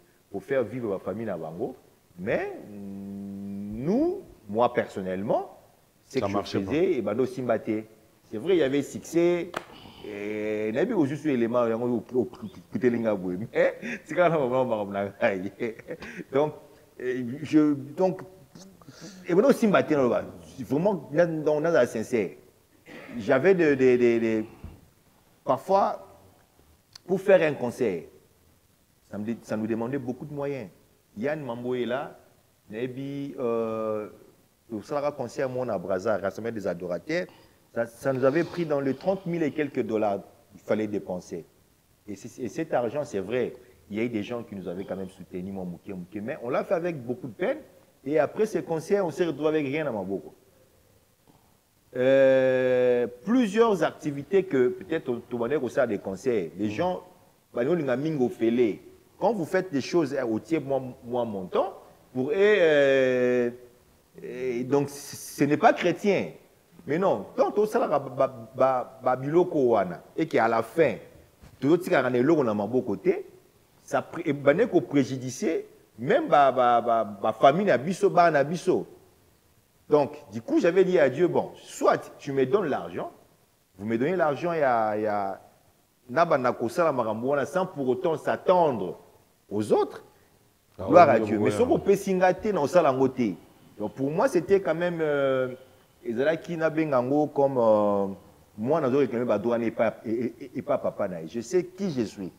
faire vivre ma famille dans Bango, mais nous, moi personnellement, c'est que je faisais et bando simbaté. C'est vrai, il y avait succès. Et n'avait pas juste élément mais c'est quand même donc et maintenant aussi vraiment dans la sincère j'avais parfois pour faire un concert ça nous demandait beaucoup de moyens. Yann Mambo est là Nebi au Salara concert mon à Brazza rassembler des adorateurs. Ça nous avait pris dans les 30 000 et quelques dollars qu'il fallait dépenser. Et cet argent, c'est vrai, il y a eu des gens qui nous avaient quand même soutenu, mais on l'a fait avec beaucoup de peine. Et après ces concerts, on s'est retrouvé avec rien à Maboko. Plusieurs activités que peut-être au Tobané au sein des concerts, les gens, quand vous faites des choses au tiers moins montant, pour donc ce n'est pas chrétien. Mais non, quand on s'est et qu'à la fin, tout le monde côté, ça préjudice même ma famille Nabiso. Donc, du coup, j'avais dit à Dieu, bon, soit tu me donnes l'argent, vous me donnez l'argent, il y a sans pour autant s'attendre aux autres. Gloire à Dieu. Mais si on peut s'ingater dans ça, donc pour moi, c'était quand même. Et là qui n'a comme moi dans réclamé et pas papa. Je sais qui je suis.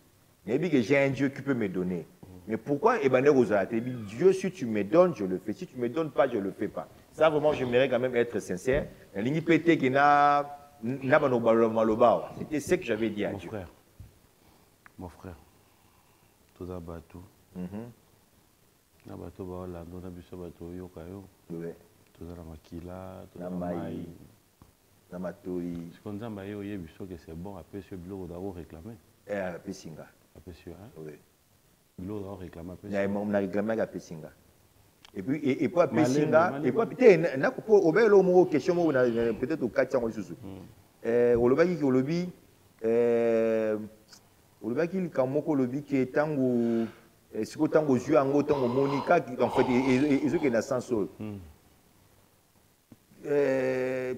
Que j'ai un Dieu qui peut me donner. Mais pourquoi Dieu, si tu me donnes, je le fais. Si tu ne me donnes pas, je ne le fais pas. Ça vraiment, j'aimerais quand même être sincère. C'était ce que j'avais dit à Dieu. Mon frère, tout ça bateau. Na bateau ba Orlando na biso bateau yokayo. Oui. Tozala makila, tozala mai, na matoi. Ce qu'on nzamba yo yebiso que c'est bon après ce biloko d'abo réclamer. Après singa. Après ce hein. Oui. Biloko d'abo réclamer après. On a réclamé après singa. Et puis et puis après singa et puis peut-être na ko obelo mo question mo peut-être au 4 ans susu. Olobaki ki olobi olobaki likamoko lobi ki tango si vous avez vu un autre Monica, en fait, ils ont un sens.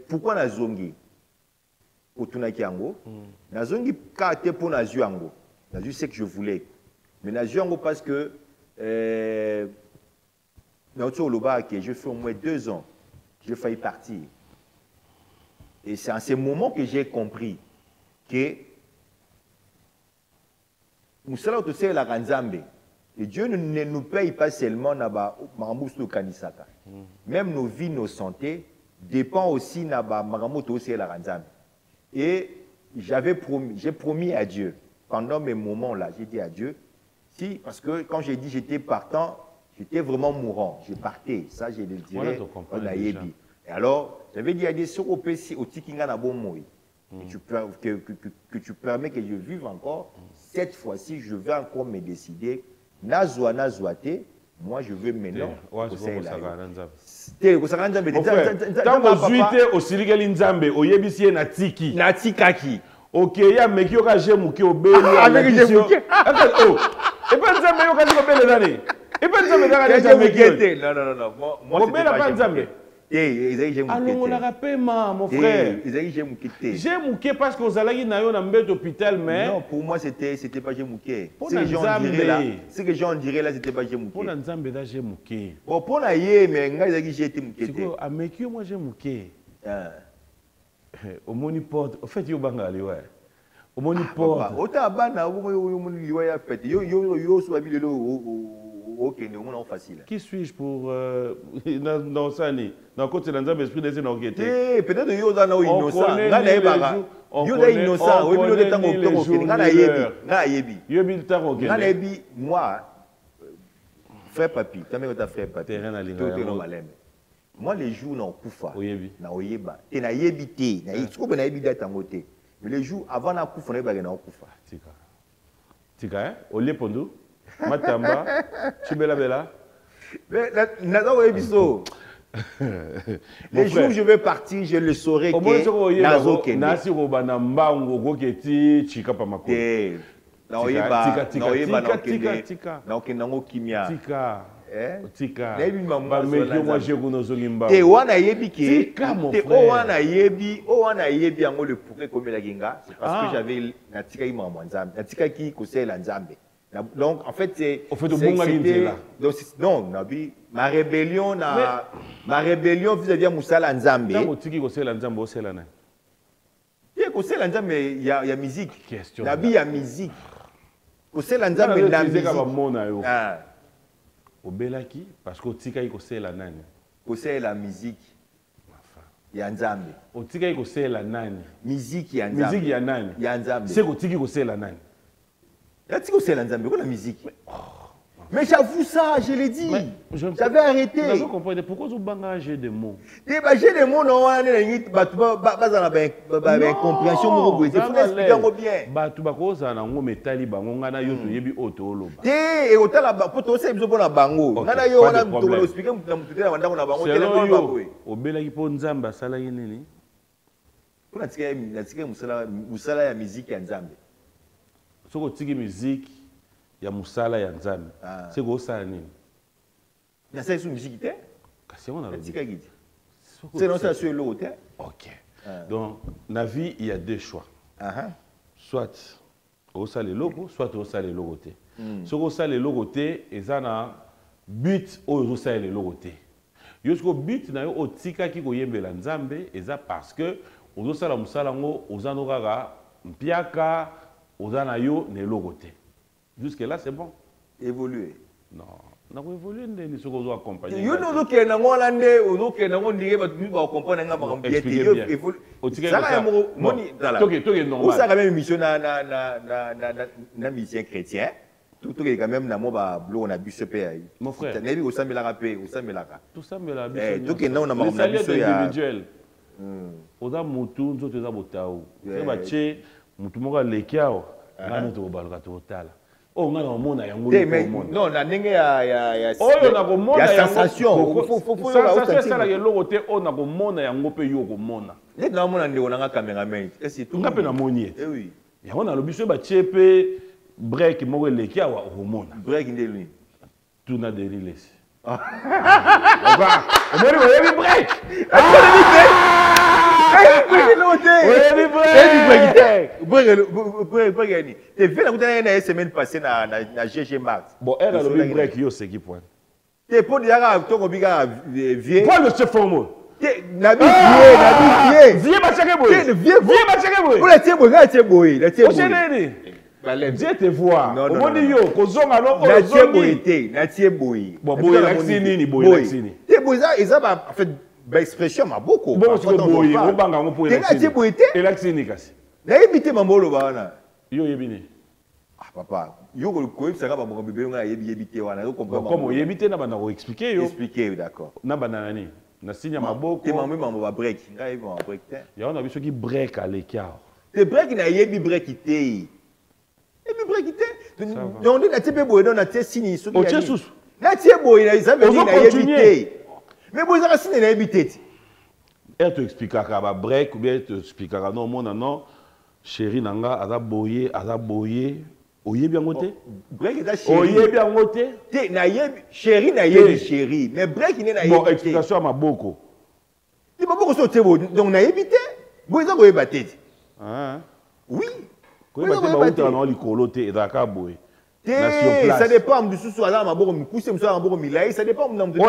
Pourquoi na zongi? Otunaki ango. Na zongi kate pour na zuango. Na zu c'est que je voulais. Mais na zuango parce que dans tout le bas que je fais au moins 2 ans, j'ai failli partir. Et c'est à ce moment que j'ai compris que Moussala Otose la Ranzambe. Et Dieu ne nous paye pas seulement Maramousto Kanisaka. Même nos vies, nos santé dépendent aussi de Maramousto la Ranzambe. Et j'ai promis à Dieu, pendant mes moments-là, j'ai dit à Dieu, si, parce que quand j'ai dit j'étais partant, j'étais vraiment mourant, je partais, ça je le dirais, et alors, j'avais dit à Dieu, sur au PC, au Tikinga na Bomoui, que tu permets que je vive encore, cette fois-ci, je vais encore me décider. Nazouate, moi je veux maintenant. Tant que zuite au Siligeli Nzambe, au Yebisie Natiki. Natikaki. Ok, ya meki yoka jemuke obeli. Avec jemuke. Oh. Et pas Nzambe yoka di obeli nani. Et pas Nzambe yoka di jemuke. Non. Moi obeli pas Nzambe. Allons, on l'a rappelé, mon frère. J'ai mouqué parce que vous allez dans un hôpital, mais. Non, pour moi, c'était pas j'ai mouqué. Ce que les gens diraient là, c'était pas j'ai mouqué. Pour Nzambe, j'ai mouqué. Bon, pour la yé, mais j'ai été mouqué. C'est quoi, à Mekio, moi j'ai mouqué. Au Moniport, au fait, il y a Bangali, ouais. Au Moniport. Au Tabana, au Moniport, ok, nous facile. Qui suis-je pour dans Sani? Dans le côté de l'Anzambe, esprit des innoquétés. Peut-être que vous avez innocent. Vous avez innocent. Vous avez innocent. Moi, frère Papi, tu as frère Papi. Moi, les jours, non, Koufa. Na Oyeba. Et na Yebité. Na Yebité. Mais les jours avant la coupe, on est bagay na kufa. Tika. Tika, hein? Olé Pondo. Matamba. Chibela Bela. Mais nada ouais biso. Les jours où je vais partir, je le saurai que nazo kende. Nasi robana mbango goketi chika pa makolo. Na oyeba tika. Na okendango kimia. Tika. Tika. Ba mekyo moi je kuno zongi mbango. Te wana yebi ke. Tika mon frère. O wana yebi yango le pourquoi comme la ginga, c'est parce que j'avais na tika ima mwanzambe. Na tika ki kosela nzambe. Donc en fait c'est non, nabi ma rébellion vis-à-vis Moussala Nzambe. Quand tiki kosela nzambe osela na. Ye kosela nzambe ya musique. Question. Nabi ya musique. Kosela nzambe na musique. Ka ba mona yo. Ah. Obelaki parce que tika kosela nani. Kosela musique. Ya nzambe. Otika kosela nani. Musique ya nzambe. Musique ya nani. Ya nzambe. C'est ko tiki kosela nani. Ya tiki kosela nzambe ko la musique. Mais j'avoue ça, je l'ai dit. J'avais arrêté. Je comprends. Pourquoi vous bangez des mots? Des mots, non, on est une compréhension. Il faut expliquer bien. Batu bakoza na ngo metali bango ngana yo to yebi otolo ba. Et autant la poto c'est biso na bango. Ngana yo wana to expliquer na mutu na bandako na bango tellement ba boy. Obelaki po nzamba sala nini? Kuna tika musala ya musique ya nzambe. Soko tiki musique ya musala ya nzambe. C'est quoi ça nini? Na sa musique te? Kasi on a le tika gidi. C'est non ça sur l'autre. OK. Donc na vie il y a deux choix. Soit au sale logo, soit au sale logo te. Soko sale logo te ezana but au sale logo te. Yosko but na yo otika ki ko yembela nzambe eza parce que ozo sala musala ngo ozano kaka mpiaka ozana yo ne logo te. Jusque là c'est bon. Évoluer. Non, on a évolué ndeni soko ozo accompagner. Yo no ke na ngona nde ozo ke na ngona ndike ba ba comprendre nga ba bien yo évolue. Ça ka mo moni dala. Toke normal. Ou ça quand même mission na mission chrétien. Tout quand même na mo ba blo na bus pe. Mon frère. Nebi osambela ka pe, osambela ka. Tout ça me la bus. Toke na na ma bus ya individuel. Oza mutu nzoto eza botao. C'est ba che mutu moko lekiao. Ngana to baluka to tala. Oh ngana omona yango ko non na ndenge ya oyo na komona ya sensation faut sensation sala ke logo te o na komona yango pe yo komona net na mona ndeko na cameraman est-ce tout ngape na moni eh oui yango na lobiso ba chepe break moko leki awa komona break ndeli tuna de riles omoni ko yebi break tu vu la semaine passée na GG Max. Bon, elle a le break yo c'est qui point. Tu pour dire to ko biga vieux. Quoi le chef formal? Nabi vieux ba cheke boy. Vieux ba cheke boy. Pour la tie boy, la tie boy, la tie boy. Dieu te voit. Omoni yo kozonga lo ozongi. Na tie boy te, na tie boy. Bon boy laxini ni boy laxini. Te boy ça en fait ba expression ma beaucoup. Bon c'est boy, on banga ngo pour laxini. Et laxini kasi. Na ebité mambolo bana. Yo yebini. Ah papa, yo ko ebisaka ba mo bibelo nga yebité wana, yo comprendre. Comme yebité na bana ko expliquer yo. Expliquer d'accord. Na bana nani? Na sinya maboko. Te mambo ba break. Nga yebi ba break te. Ya on a biso ki break à l'écart. Te break na yebi break te. Ebi break te. Donc na tipe boy don na tie sini so. O tie susu. Na tie boy na ça veut dire na yebité. Mais boy ça sini na yebité. Elle te expliquera ba break ou bien elle te expliquera non mon non chéri nanga aza boye oyebi yango te break eza chéri oyebi yango te te na yebi chéri na yebi chéri mais break ne na yebi bon explication à maboko ti maboko so tebo donc na yebi te boye za boyeba te oui koyeba te bauta na likolo te ezalaka boye ça dépend du sous ala maboko mikuse muso ala maboko milai ça dépend na mtu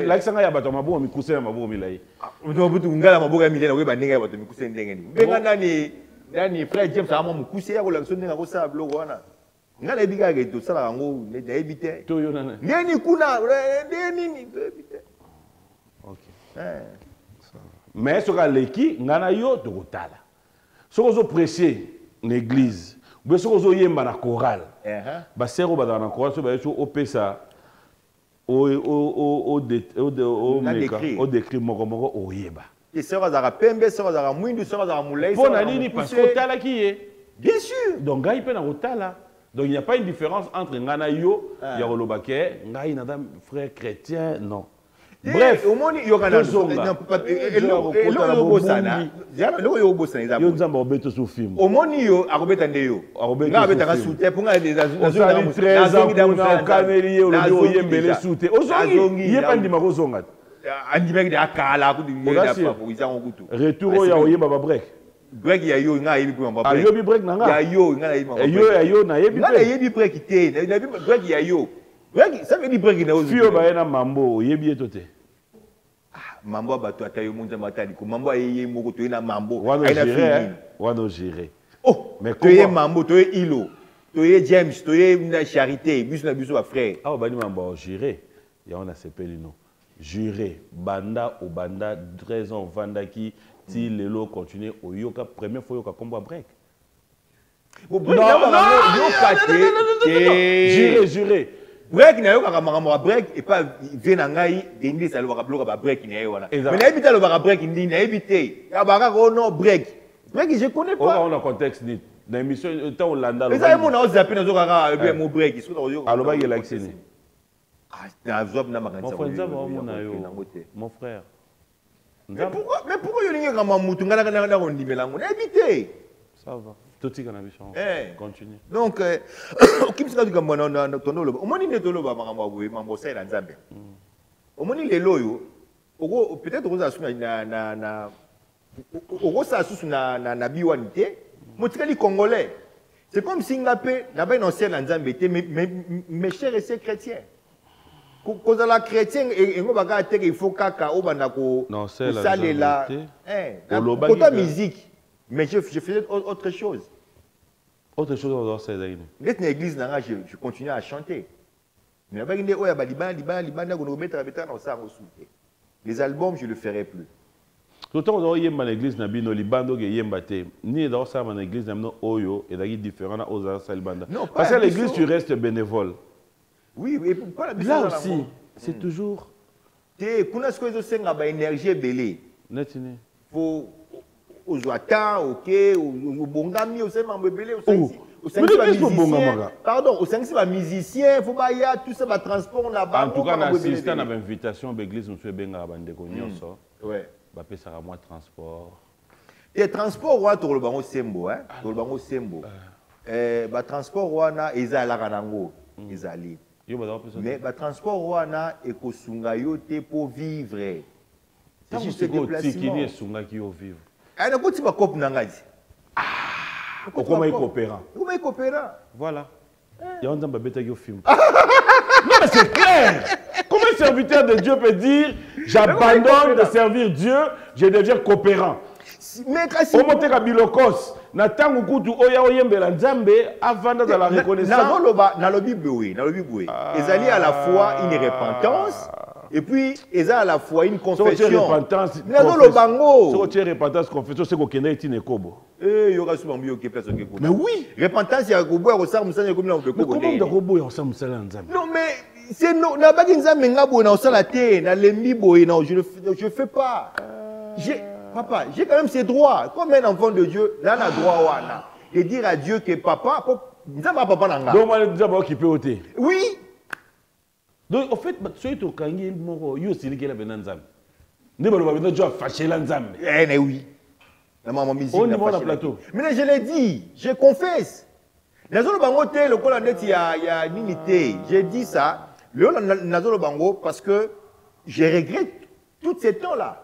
lakisanga ya bato maboko mikuse na maboko milai ndo butu ngala maboko ya milai na koyeba ndenge ya bato mikuse ndenge ni benga nani frère James a mon mukuse ya ko la sonne ngako sa blog wana ngala ebika ke to sala ngo na ebite to yo nana neni kuna neni ebite OK mais ce ka leki ngana yo to kotala soko zo prêcher l'église ou soko zo yemba na chorale ba sero ba na chorale so ba yo opesa o décrit moko oyeba Et sœur azara pembe, sœur azara mwindu, sœur azara moulay. Pour Nalini, parce que Tala qui est. Bien sûr. Donc, Gaï peut Tala. Donc, il n'y a pas une différence entre Ngana Yo, Yarolobake, Ngaï Nadam, frère chrétien, non. Bref, au moins, il y aura un retour ya oyeba ba break. Break ya yo nga yebi ko break. Ayobi break nanga. Ya yo nga yebi break. Yo na yebi break. Na yebi break te. Na yebi break ya yo. Break ça veut dire break na ozu. Fio ba na mambo yebi etote. Ah mambo ba to atayo munza matali ko mambo ayeye moko to na mambo. Wano gérer. Oh mais to ye mambo to ye ilo. To ye James to ye na charité biso na biso ba frère. Ah ba ni mambo gérer. Ya on a sepeli no. Juré, banda au banda, 13 ans, vanda qui, si le lot continue, au yoka, première fois, yoka combat break. Juré. Break, na yoka kamara break, et pas venangai, dendi ça le va break, mais na éviter le break, ni na éviter. Kabara, oh non, break. Break, je connais pas. On a contexte, ni. Dans l'émission, tant on l'a dans le. Mais ça, on a osé appeler nos oreilles, bien mon break. Alors, il y a l'accès. Mon frère. Mais pourquoi il y a un mouton qui a évité? Ça va. Tout ce qu'on a vu. Continue. Donc, qui me dit que mon nom, au moins il est là, maman, c'est un Zambé. Au moins il est là, peut-être que vous avez na biwanité, mais Congolais. C'est comme si on avait un ancien Zambé, mes chers et chers chrétiens. Quand la chrétien et on va dire il faut kaka obana ko saler la la musique mais je faisais autre chose. Autre chose on doit faire d'ailleurs. Dans l'église je continuais à chanter. Mais là il dit oh ya libana ko mettre la bétane ça les albums je le ferai plus. Tout le temps on yemba l'église na bino libando ke yemba te. Ni dans ça dans l'église na no oyo et d'ailleurs différent na oza salbanda. Parce que l'église tu restes bénévole. Oui, et pourquoi la là aussi, c'est toujours. Tu connais ce que c'est une énergie belée. Netine. Faut aux attends, ok, aux bongami, aux membres belés, pardon, aux 5 musiciens, faut pas y aller tout ça va transport là-bas. En tout cas, assistant à l'invitation à l'église, nous sommes bien à Bandeko Nyonso. Ouais. Bah ça sera moins transport. Et transport roi pour le bango sembo, hein, pour le bango sembo. Bah transport roi na ezala kanango, ezali. Mais le transport wana et kosunga yo te pour vivre. C'est juste déplacement. Ah na koti ba cop na ngati. Comment il coopérant? Comment il coopérant? Voilà. Il y a un temps bêta qui film. Non mais c'est clair. Comment un serviteur de Dieu peut dire j'abandonne de servir Dieu, je deviens coopérant? Mais kasi omote ka bilokos na tangu kutu oya oyembela nzambe avant de la reconnaissance na le Bible ezali à la fois une repentance et puis ezali à la fois une confession na lo bango so tu repentance confession c'est ko kenda itine kobo yoka su bambi yoke place ke ko mais oui repentance ya ko boya ko sa musanya ko mina ko kobo comment de kobo ya sa musala nzambe non mais c'est non na baki nzambe ngabo na osala te na lembi boye non je fais pas Papa, j'ai quand même ces droits. Comme un enfant de Dieu, là, on a droit de dire à Dieu que papa, papa n'a pas. Donc, on va occuper au thé. Oui. Donc, en fait, ce qui est au Kangi, il y a aussi les gens qui ont ne pas dire fâcher l'ensemble. Eh, mais oui. La maman musique. Au niveau de plateau. Mais je l'ai dit, je confesse. Nazolo Bango, le col en il y a une unité. J'ai dit ça, le Nazolo Bango, parce que je regrette tous ces temps-là.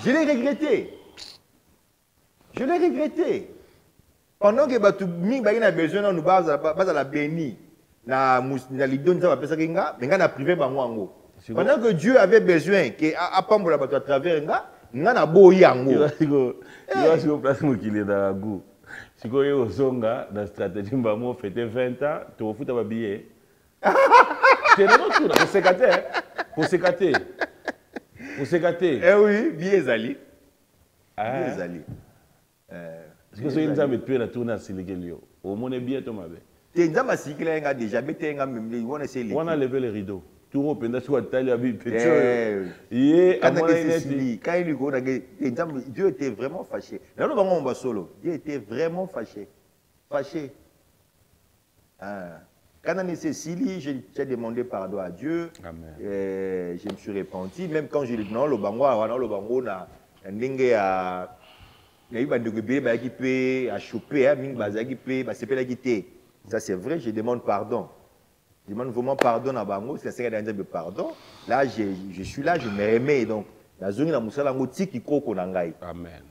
Je l'ai regretté. Je l'ai regretté. Pendant que Batoumi a besoin de nous baser à la béni, na lidon ça va penser que mais na privé bango. Pendant que Dieu avait besoin que à pambola bato à travers nga na boyi yango. Il va sur place mo qu'il est dans la goût. Si ko yo zonga dans stratégie mbamo fêter 20 ans, tu au futa ba billet. C'est non tout pour sécater. Pour sécater. Pour sécater. Eh oui, billet zali. Billet zali. Est-ce que c'est une zame de la tourner à Siligelio? Au moins, bien, Thomas. Tu es déjà déjà, mais tu es même. On a levé les rideaux. tout au penda soit taille avec Quand Dieu était vraiment fâché. Dieu était vraiment fâché. Fâché. Quand on est Cécilie, j'ai demandé pardon à Dieu. Amen. Je me suis repenti. Même quand je lui ai dit non, le bango, na ndenge a ça c'est vrai, je demande pardon. Je demande vraiment pardon à Bango, c'est ça qui de pardon. Là, je suis là, je me remets. Donc, la zone la musala ngoti qui koko nangai. Amen.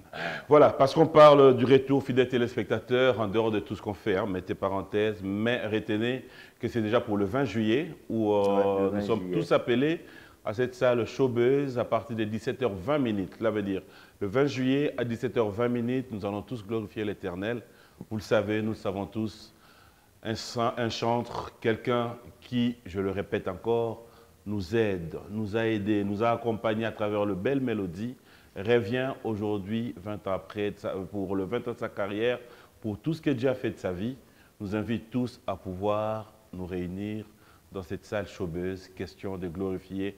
Voilà, parce qu'on parle du retour, fidèles téléspectateurs, en dehors de tout ce qu'on fait, hein, mettez parenthèses, mais retenez que c'est déjà pour le 20 juillet où nous sommes tous appelés à cette salle Showbuzz à partir de 17h20. Cela veut dire le 20 juillet à 17h20, nous allons tous glorifier l'Éternel. Vous le savez, nous le savons tous, un chantre, quelqu'un qui, je le répète encore, nous aide, nous a aidés, nous a accompagnés à travers le belle mélodie, revient aujourd'hui, 20 ans après, pour le 20 ans de sa carrière, pour tout ce qu'il a déjà fait de sa vie, nous invite tous à pouvoir nous réunir dans cette salle Showbuzz, question de glorifier,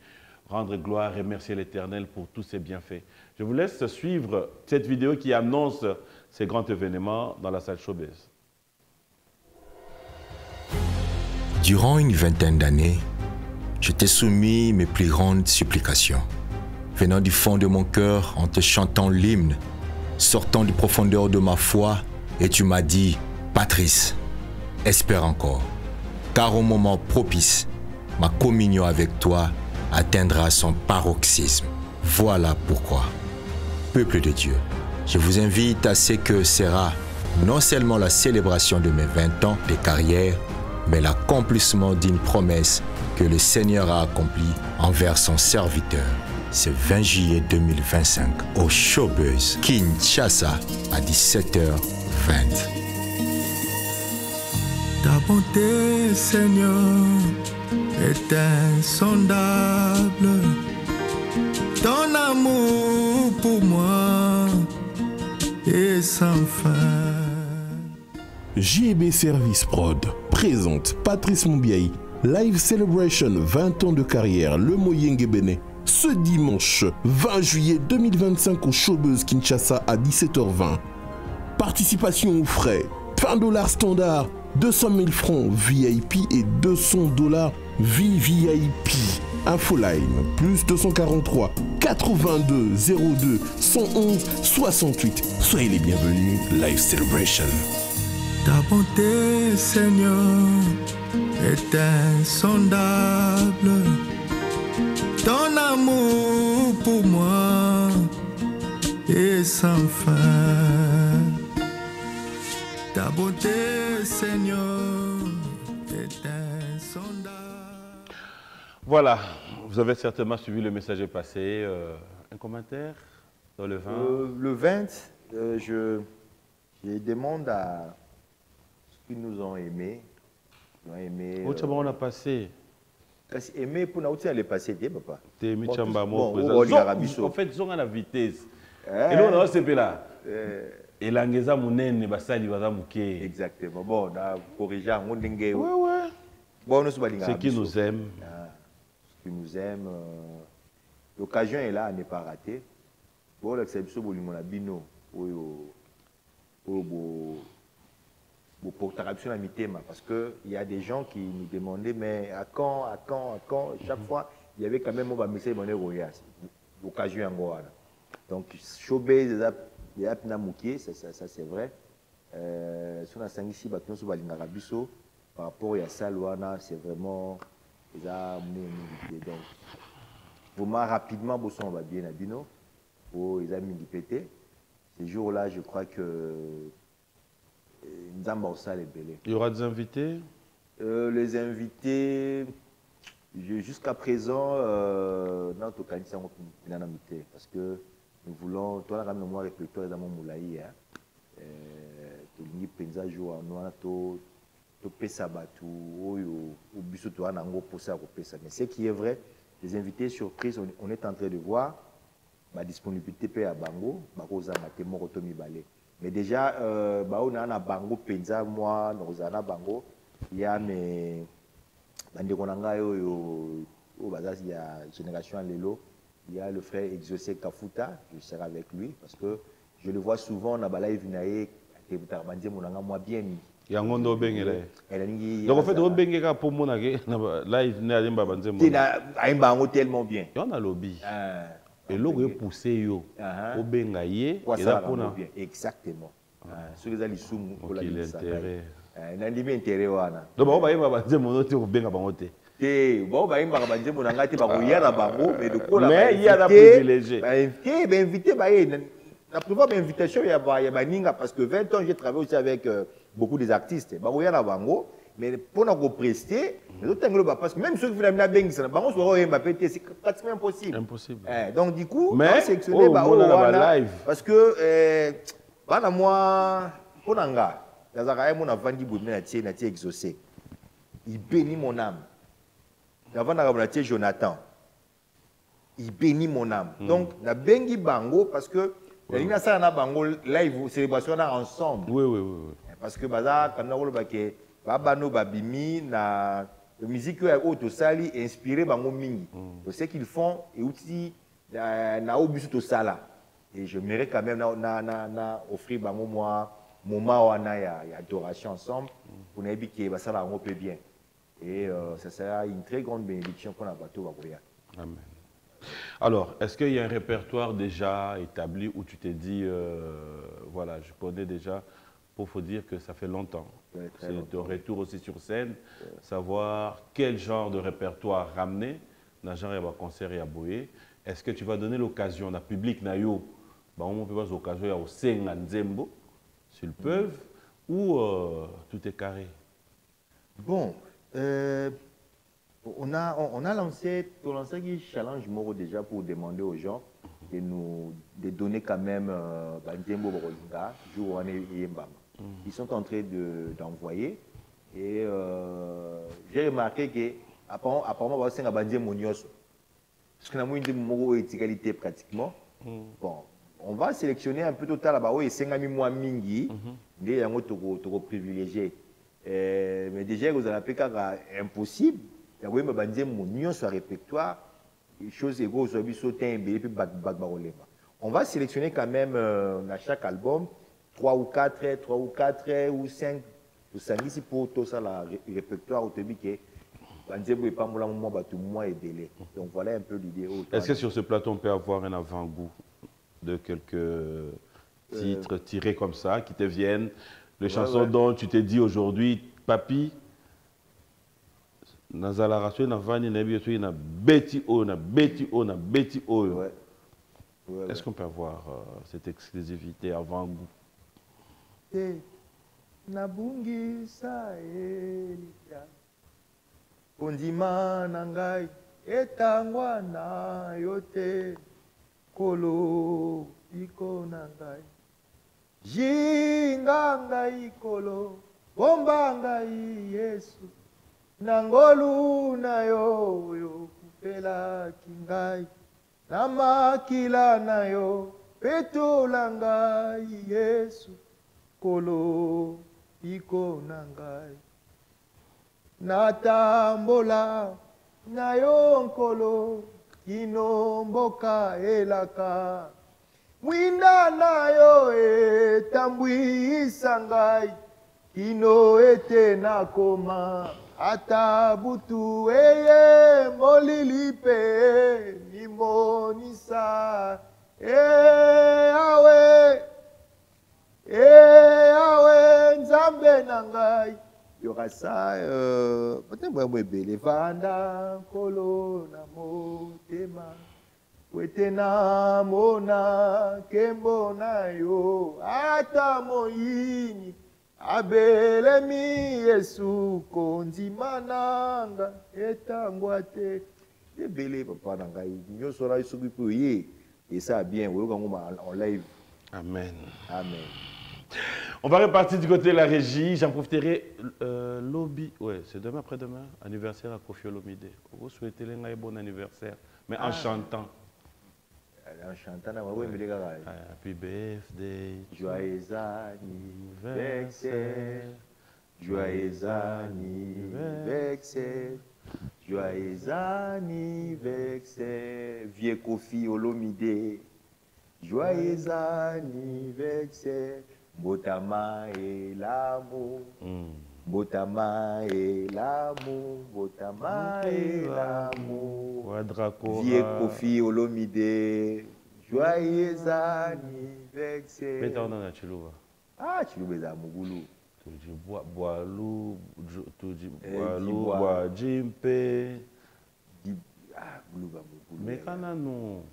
rendre gloire, remercier l'Éternel pour tous ses bienfaits. Je vous laisse suivre cette vidéo qui annonce ces grands événements dans la salle Showbuzz. Durant une vingtaine d'années, je t'ai soumis mes plus grandes supplications, venant du fond de mon cœur en te chantant l'hymne, sortant des profondeurs de ma foi, et tu m'as dit, Patrice, espère encore, car au moment propice, ma communion avec toi atteindra son paroxysme. Voilà pourquoi, peuple de Dieu, je vous invite à ce que sera non seulement la célébration de mes 20 ans de carrière, mais l'accomplissement d'une promesse que le Seigneur a accomplie envers son serviteur. Ce 20 juillet 2025 au Showbuzz Kinshasa à 17h20. Ta bonté, Seigneur, est insondable. Ton amour pour moi est sans fin. JB Service Prod présente Patrice Moubiaï, Live Celebration 20 ans de carrière, le Moyenge Béné. Ce dimanche 20 juillet 2025 au Showbuzz Kinshasa à 17h20. Participation aux frais, $20 standard, 200 000 francs VIP et $200 VVIP. Infoline, plus 243 82 02 111 68. Soyez les bienvenus, Live Celebration. Ta bonté, Seigneur, est insondable. Ton amour pour moi est sans fin. Ta bonté, Seigneur, est insondable. Voilà, vous avez certainement suivi le message passé. Un commentaire dans le 20 Le 20, je demande à ceux qui nous ont aimés. On a passé. Aimé pour nous, aller passer, papa. T'es mis chamba moi présent. En fait, ils ont à la vitesse. Et là, on a ce là. Et l'angeza mounene basali bazamuke. Exactement. Bon, on a corrigé on dingue. Ouais. Bon, nous sommes ceux qui nous aiment. Ceux qui nous aiment. L'occasion est là à ne pas rater. Bon, l'exception pour mon abino. Pour traduction à mi-thème, parce qu'il y a des gens qui nous demandaient, mais à quand, chaque fois, il y avait quand même un message de l'occasion en Goa. Donc, Showbuzz, il y a ça c'est vrai. Si on a 5 ici, par rapport à ça, c'est vraiment. Donc, vraiment rapidement, on va bien à Bino, pour les amis du PT. Ces jours-là, je crois que. Il y aura des invités? Les invités, jusqu'à présent, notre candidat parce que nous voulons, toi, la mémoire répertoire dans mon moulaï, penza jour to pesa batu ou biso to anango pour ça pesa. Mais ce qui est vrai, les invités surprises, on est en train de voir ma disponibilité pe à bango, bakoza maté moko to mibale. Mais déjà, on a un bango penza moi, nous avons un bango. Il y a mes bandekonanga au Bazar, il y a Génération Lelo, il y a le frère Exaucé Kafuta, je serai avec lui parce que je le vois souvent dans la live nae moi bien. Il y a un monde bengela. Donc en fait, on bengela pour mon live ne allait pas banzer mon. Il tellement bien. Il y en a lobby. Et l'eau est poussé yo. Au bengaye. Et là pour bien. Exactement. Sur les alisum pour la l'intérêt. N'andimi intérêt wana. Donc on va y banzer mon autre au benga bangote. Bon ba imba banzer mon ngati ba koya na bango mais de quoi là. Mais il y a la privilégié. Invité ba la première invitation, il y a Ninga parce que 20 ans, j'ai travaillé aussi avec beaucoup des artistes. Mais pour nous prester, parce que même ceux qui font la bengue, c'est pratiquement impossible. Impossible. Donc, du coup, mais sélectionné live. Parce que, moi, pour Nanga, dans un vendu exaucé. Il bénit mon âme. Avant d'avoir Jonathan, il bénit mon âme. Donc, la bengi bango parce que il y a ça bango live célébration ensemble. Oui. Parce que baza quand on va que babano babimi na musique auto sali inspiré bango mingi. Ce qu'ils font et aussi na obusu to sala. Et je mérite quand même na offrir bango moi moment wana ya adoration ensemble pour ne que basala bango peut bien. Et ça sera une très grande bénédiction pour la bateau bakoya. Amen. Alors, est-ce qu'il y a un répertoire déjà établi où tu t'es dit, voilà, je connais déjà, pour faut dire que ça fait longtemps. C'est de retour aussi sur scène, savoir quel genre de répertoire ramener dans genre de concert et à Boye. Est-ce que tu vas donner l'occasion, dans le public, on peut pas l'occasion au Senga Nzembo, s'ils peuvent, ou tout est carré? Bon, on a lancé un challenge Moro déjà pour demander aux gens de donner quand même Banzembo Borolinga, jour où ils sont en train d'envoyer. Et j'ai remarqué que apparemment c'est un Banzembo Nyos. Parce que nous avons une Moro égalité pratiquement. Bon, on va sélectionner un peu total là-bas et c'est un mois mingi, mais il y a un privilégié. Mais déjà vous avez impossible. Il y a un banzembo sur répertoire, chose égaux sur on va sélectionner quand même dans chaque album 3 ou 4 ou 5 ici pour tout ça le répertoire au début que banzembo est pas moins belé. Donc voilà un peu l'idée. Est-ce que sur ce plateau on peut avoir un avant-goût de quelques titres tirés comme ça qui te viennent, les chansons dont tu t'es dit aujourd'hui, Papi? Nazala rassuré na vani na bientôt na beti o. Est-ce qu'on peut avoir cette exclusivité avant goût? Nabungi sa elita Ondima nangai etangwa na yote kolo iko nangai jinga ngai kolo bomba ngai Yesu nangolu na yo yo kupela kingai na makila na yo petola ngai Yesu kolo iko na ngai natambola na yo nkolo kino mboka elaka mwinda na yo etambwisa ngai kino ete nakoma ata butu eye molili pe nimonisa awe nzambe na ngai yoka sa patembo ebele vanda nkolo na motema wete na mona kembo na yo ata moyini abelemi Yesu konzima nanga etangwa te ebele papa na ngai nyonso na Yesu kipo ye et ça bien en live. Amen. Amen. On va repartir du côté de la régie. J'en profiterai. Lobby, ouais, c'est demain, après-demain, anniversaire à Kofi Olomide. Vous souhaitez un bon anniversaire, mais en chantant. En chantant, oui, mais les gars. Happy birthday. Joyeux anniversaire. Joyeux anniversaire. Joyeux anniversaire, vieux Kofi Olomide. Joyeux anniversaire, Botama et l'amour. Botama et l'amour, Botama et l'amour. Vieux Kofi Olomide. Joyeux anniversaire. Ah, Chiluba est à Mougoulou. Boalou, Jimpe. Ah, Moulouba, Mougoulou. Mais quand on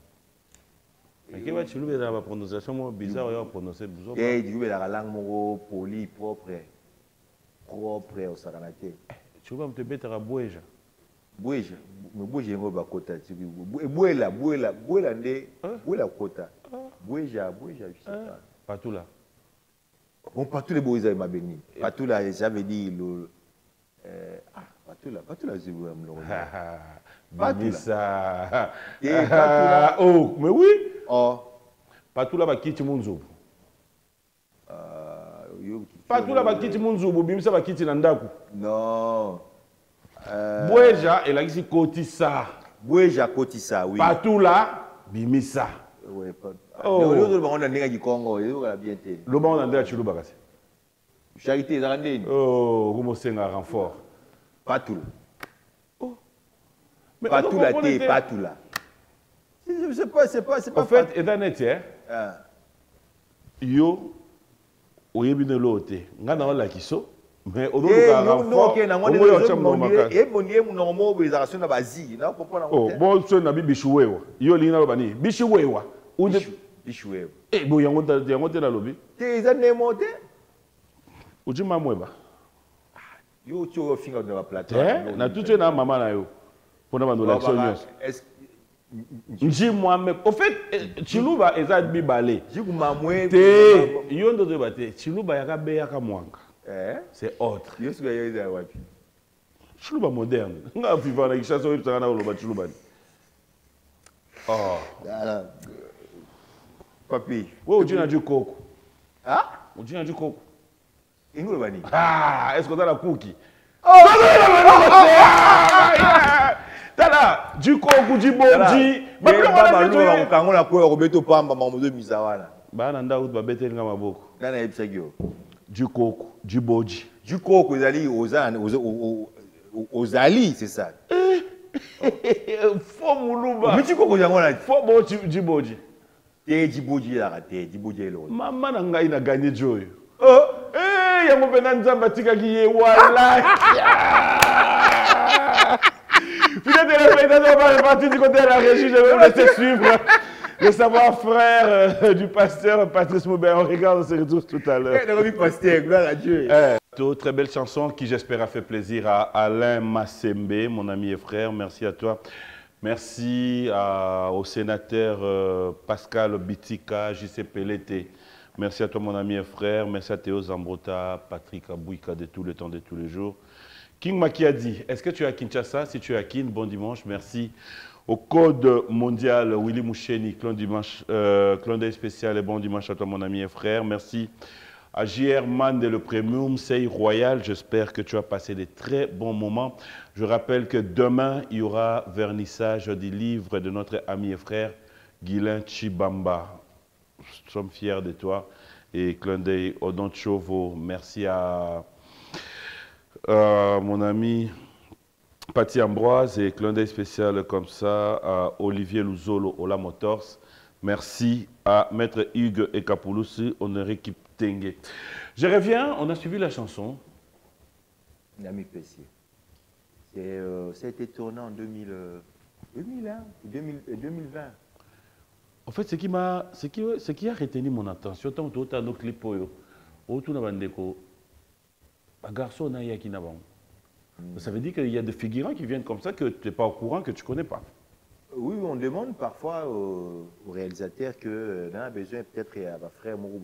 mais qui va Chiluba dans la prononciation bizarre, on va prononcer bizarre. Eh, Chiluba dans la langue poli, propre au Saranate. Chiluba me te bête à Bouéja. Bouéja, mais Bouéja est un peu kota. Bouéla, kota. Bouéja, je sais pas. Pas tout là. Bon, pas tous les beaux ils m'a béni. Pas tout là, j'avais dit pas tout là, je veux me le Bimisa. Oh, mais oui. Oh. Pas tout là, bah qui tu monzo. Pas tout là, bah qui tu monzo. Bimisa, bah qui tu nandaku. Non. Bouéja, et là ici Kotissa. Bouéja Kotissa, oui. Pas tout là, Bimisa. Oui, pas. Oh. Le on a du Congo, il va bien te. Le bon on a déjà Chiluba kasi. Charité Zarandé. Oh, comment c'est un renfort. Pas tout là. Oh. Pas tout là, pas tout là. C'est pas. En fait, et dans net, ah. Yo, oyebine lote. Ngana wala kiso. Mais au niveau du renfort, on va cham no makasi. Et mon yé mon normal organisation na bazi, na comprendre. Oh, bon so na bi bishuwewa. Yo lina bani, bishuwewa. Ou de bishuwewa. Eh, bo yango te na lobi. Te za ne monte. Uji mamweba. Yo tu finga na plate. Na tutu na mama na yo. Pona ba no l'action news. Nji Mohamed. Au fait, Chiluba eza bi balé. Jiku mamwe. Te yo ndo te bate. Chiluba yaka be yaka mwanga. C'est autre. Yo su ya eza wapi. Chiluba moderne. Nga vivant na kisha so yitanga na oloba Chiluba. Oh. Papi. Wo ujina du koko. Ah? Ujina du koko. Ingo bani. Ah, est-ce que tu as la cookie? Oh! Tala, du koko, du bondi. Baba lo kango na ko Roberto Pamba mamuzo misawana. Bana nda ut ba betel nga maboko. Dana ebisagyo. Du koko, du bondi. Du koko ezali ozali, c'est ça. Fo muluba. Mais du koko yango na fo bo du bondi. Te du bondi la raté, du bondi elo. Mama na ngai na gagné joyo. Oh, eh yango pena nzamba tikaki ye wala. Fidèle téléspectateur, on va repartir du côté de la régie, je vais vous laisser suivre le savoir-frère du pasteur Patrice Moubert. On regarde, on se retrouve tout à l'heure. Pasteur, gloire à Dieu. Très belle chanson qui, j'espère, a fait plaisir à Alain Massembe, mon ami et frère. Merci à toi. Merci au sénateur Pascal Bitika, JC Pelete. Merci à toi, mon ami et frère. Merci à Théo Zambrota, Patrick Abouika de tout le temps, de tous les jours. King Maki a dit, est-ce que tu es à Kinshasa? Si tu es à Kin, bon dimanche, merci. Au Code mondial, Willy Moucheni, clan d'œil spécial et bon dimanche à toi, mon ami et frère. Merci à JR Man de le Premium, Sey Royal. J'espère que tu as passé des très bons moments. Je rappelle que demain, il y aura vernissage du livre de notre ami et frère, Guylain Chibamba. Nous sommes fiers de toi. Et clan d'œil Odon Chovo, merci à mon ami Pati Ambroise et clin d'œil spécial comme ça à Olivier Luzolo, Ola Motors. Merci à Maître Hugues et Kapouloussi, Honoré Kiptenge. Je reviens, on a suivi la chanson. Nami Pessier. Ça a été tourné en 2020. En fait, ce qui a retenu mon attention, tant que nos clips, garçon, ça veut dire qu'il y a des figurants qui viennent comme ça que tu n'es pas au courant, que tu ne connais pas. Oui, on demande parfois aux réalisateurs que a besoin peut-être à ma frère Moro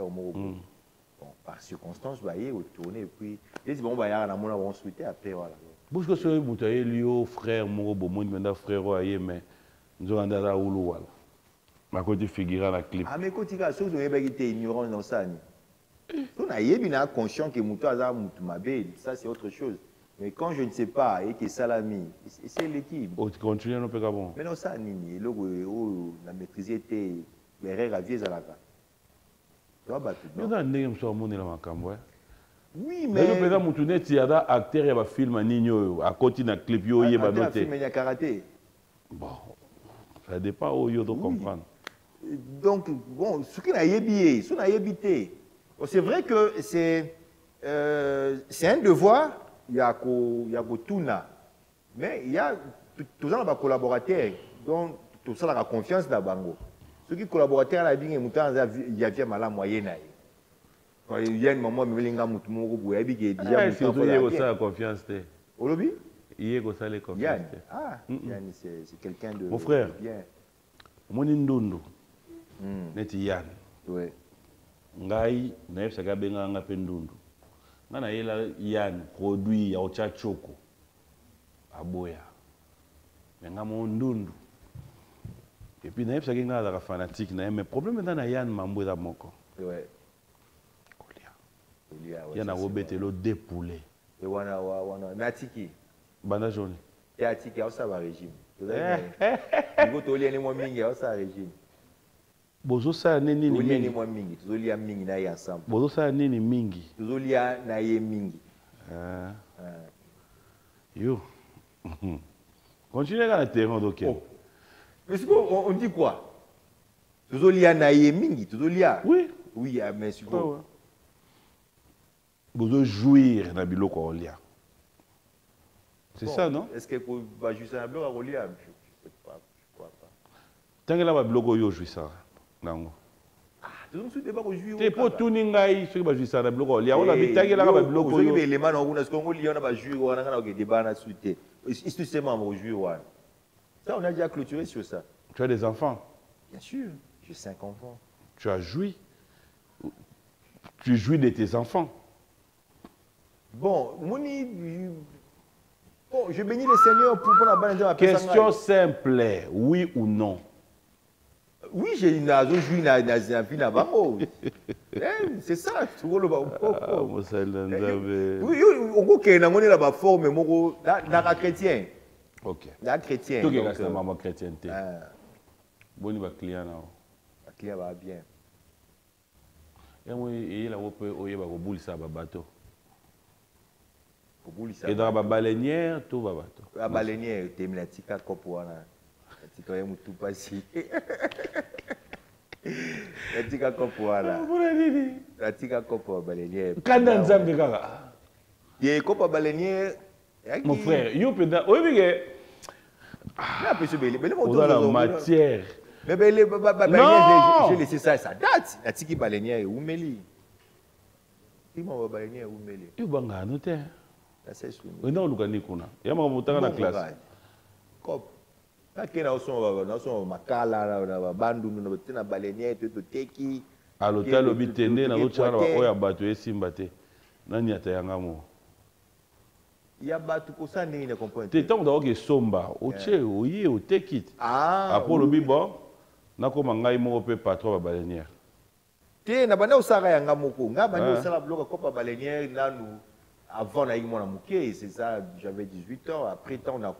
Moro. Bon, par circonstance, bah, il est tourné et puis bon, bah, il y a un souhaité après voilà. Parce que ce Lio frère Moro Bomo, maintenant frère Oye, mais nous avons un oulou voilà. Ma côté figurant la clip. Ah mais quand tu as chose où il était ignorant dans ça. On a bien conscient que Moutou Azar Moutou Mabé, ça c'est autre chose. Mais quand je ne sais pas, et que Salami, c'est l'équipe. Tu continues à nous faire bon. Mais non, ça, Nini, on a maîtrisé les règles à vie à la carte. Tu vois, battu. Oui, mais. Mais le président il y a des acteurs qui film à côté d'un clip, il y a des film de karaté. Bon, ça dépend où il faut comprendre. Donc, bon, ce qui n'a yébité, ce n'a yébité. C'est vrai que c'est un devoir, il y a Tuna. Mais il y a tous les collaborateurs, donc tout ça la confiance dans Bango. Ceux qui collaborateurs, il y a mal moyenne. Il y a un moment où il y a un moment déjà confiance. Au lobby? Il y a une confiance. Ah, Yann, c'est quelqu'un de mon frère, bien. Mon Ndundu, c'est Yann. Oui. Ngai, na yebisa ka benga nga pe Ndundu. Nga na yela Yann produit ya ocha choko. Aboya. Nga mon Ndundu. Et puis na yebisa nga za fanatique na mais problème dans na Yann mambo za moko. Ouais. Yann a robetelo dépoulé. Et wana natiki. Banda jaune. Et atiki a ça va régime. Il faut tolia ni moi mingi a ça régime. Bozo sa nini ni mingi. Moi mingi, tolia mingi na ya ensemble. Bozo sa nini mingi. Tolia na ye mingi. Yo. Continuez à la terre donc. Mais on dit quoi? Tolia na ye mingi, tolia. Oui. Oui, mais c'est quoi? Vous jouir dans biloko olia. C'est ça, non? Est-ce que vous va jouer ça dans olia? Je ne sais pas, je crois pas. Tant que là va biloko yo jouer ça. Non. Ah, tu ne sais pas jouer. T'es pour tout ningai, ce qui va jouer ça dans biloko olia. On a mis tant que là va biloko yo. Vous avez les mains en est-ce qu'on lit on va jouer on a un débat na suite. Est-ce c'est moi jouer ça on a déjà clôturé sur ça. Tu as des enfants? Bien sûr, j'ai 5 enfants. Tu as joui? Tu jouis de tes enfants? Bon, je bénis le Seigneur pour la bonne question simple, oui ou non? Oui, j'ai une joué dans la vie là-bas. C'est ça, tu vois le bas. Oui, on a une là-bas forme, dans la chrétien. Ok. La chrétien. Tout le monde est maman chrétienne. Bon, il va client là. Le client va bien. Et moi, il a un boule ça bateau. Et dans la baleinière, tout va bateau. La baleinière, tu es tika kopoana. Tika ya mutu pasi. La tika kopoana. La tika kopo baleinière. Kanda nzambe kaka. Ye kopo baleinière. Mon frère, yo penda, oui mais là peut se belle. Vous avez la matière. Mais baleinière, j'ai laissé ça date. La tika baleinière ou meli. Qui m'a baleinière ou meli. Yo banga noté. Oui, non, Lucas Nikuna. Il y a un classe. Cop. Quand on a makala, bandu, na baleinière, teki. À l'hôtel, au bitende, na l'autre chara, oya batu e simbate. Nani atayanga mo. Il y a batu ko ça ni ne comprendre. Te tant d'avoir que somba, oche, oye, o take it. Ah. Après le bibo, na ko mangai mo pe patron ba baleinière. Te na bana osara yanga moko, nga bana osara bloka kopa baleinière nanu. Avant, c'est ça, j'avais 18 ans. Après, on a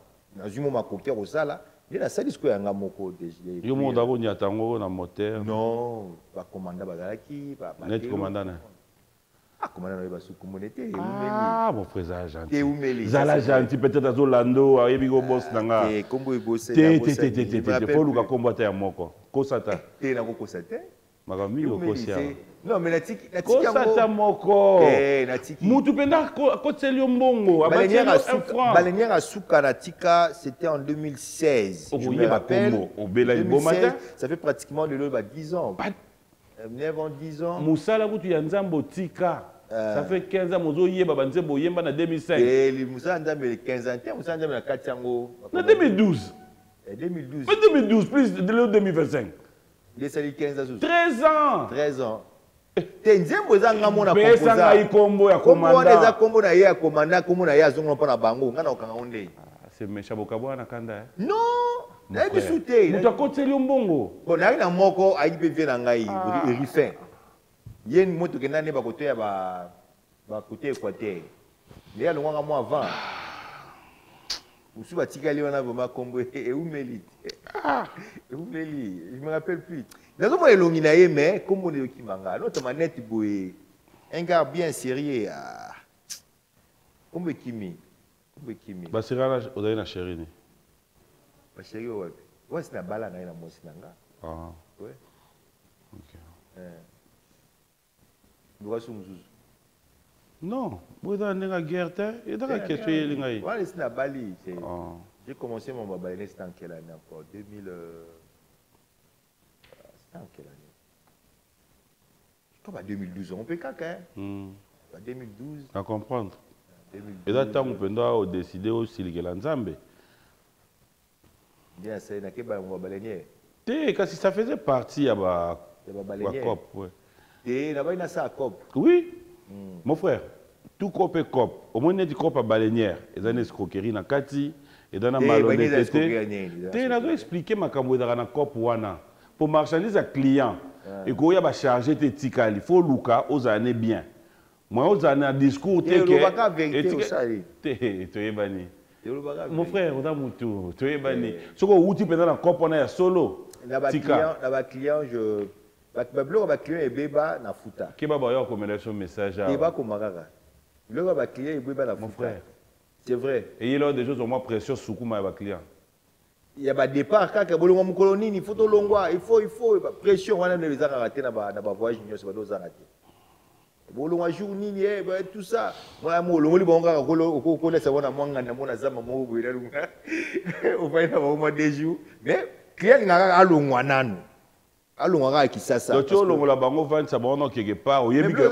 eu mon cocktail au sala. Il y a ça, disque, il y a un moko. Il y a un moteur. Non, pas commandant Bazalaki. Net commandant. Ah, commandant, il va se communauté. Ah, mon frère, c'est gentil. T'es où, Méli? Zala gentil, peut-être à Zolando, à Ebigo Boss, Nanga. T'es combo et bossé. T'es, faut nous combattre à Moko. Kosata. T'es dans Kosata? Magami ou Kosia? Non, mais la tiki. Kosata Moko. Moutou Penda, Kotelio Mbongo. Baleinière à Souka Natika, c'était en 2016. Je me rappelle. Au Belaï Bomata. Ça fait pratiquement de l'eau 10 ans. 9 ans, 10 ans. Moussala Koutu Yanzambo Tika. Ça fait 15 ans, Mozo Yeba Banzebo Yemba en 2005. Et Moussa Nzambe 15 ans, Moussa Nzambe 4 ans. En 2012. 2012. En 2012, plus de l'eau 2025. Il est 15 ans. 13 ans. 13 ans. T'es Nzembo Zanga Mona Composa. Combo ya commandant. Combo na ya commandant, combo na ya zongo pona bango, ngana okangaonde. C'est méchant bokabo na kanda. Non. Na bi souté. Mutu akoteli mbongo. Bon na moko ayi be vie na ngai, rifin. Yen moto kenane ba côté ya ba côté Équateur. Mais il y a moi avant. Vous savez, Tikali, on a vraiment combo. Et où Méli? Et où Méli? Je ne me rappelle plus. Dans un moment, il y a mais comme on est qui manga, notre manette, un gars bien sérieux. Comme Kimi. Bah, c'est rare, on a une chérie. Bah, sérieux, ouais. Ouais, c'est la balle, on a une mosinanga. Ah. Ouais. Ok. Non, vous avez une guerre, et dans la question, il y a une ouais, c'est la Bali. J'ai commencé mon babalé, c'était en quelle année encore 2000. C'était en quelle année? Comme à 2012, on peut caca. À 2012. À comprendre. 2012. Et là, tant qu'on peut décider aussi que l'ensemble. Bien, c'est une qui mon babalé. Quand ça faisait partie à la COP. Ouais. Et là-bas, il y a ça à COP. Oui. Mon frère, tout COP est COP. Au moins, il y a des COP à baleinière. Il y a une escroquerie dans Kati. Et dans la malhonnêteté. Tu as expliqué ma camouille dans COP wana. Pour marchandises à client. Et quand il y a chargé tes tikali, il faut luka aux années bien. Moi, aux années à discours, tu es banni. Mon frère, on a mon tour. Tu es banni. Ce qu'on outil pendant la COP, on est solo. Là-bas, client, je. Le client est béba na futa. Qui va avoir comme message à. Il va comme magara. Le client est béba na futa. Mon frère. C'est vrai. Et il y a des choses au moins précieuses sous coup ma client. Il y a des départ quand il y a une colonie, il faut longwa, il faut pression on a les arrêter na ba voyage ni c'est pas dos arrêter. Bolonga jour ni tout ça. Moi mo longo li bonga ko laisse bona mwanga na mona zama mo bo ila lunga. On va y avoir au moins des jours. Mais client n'a pas longwa nanu. Alongwa ki sasa. Donc tu longo la bango vendre ça bon quelque part au yebi que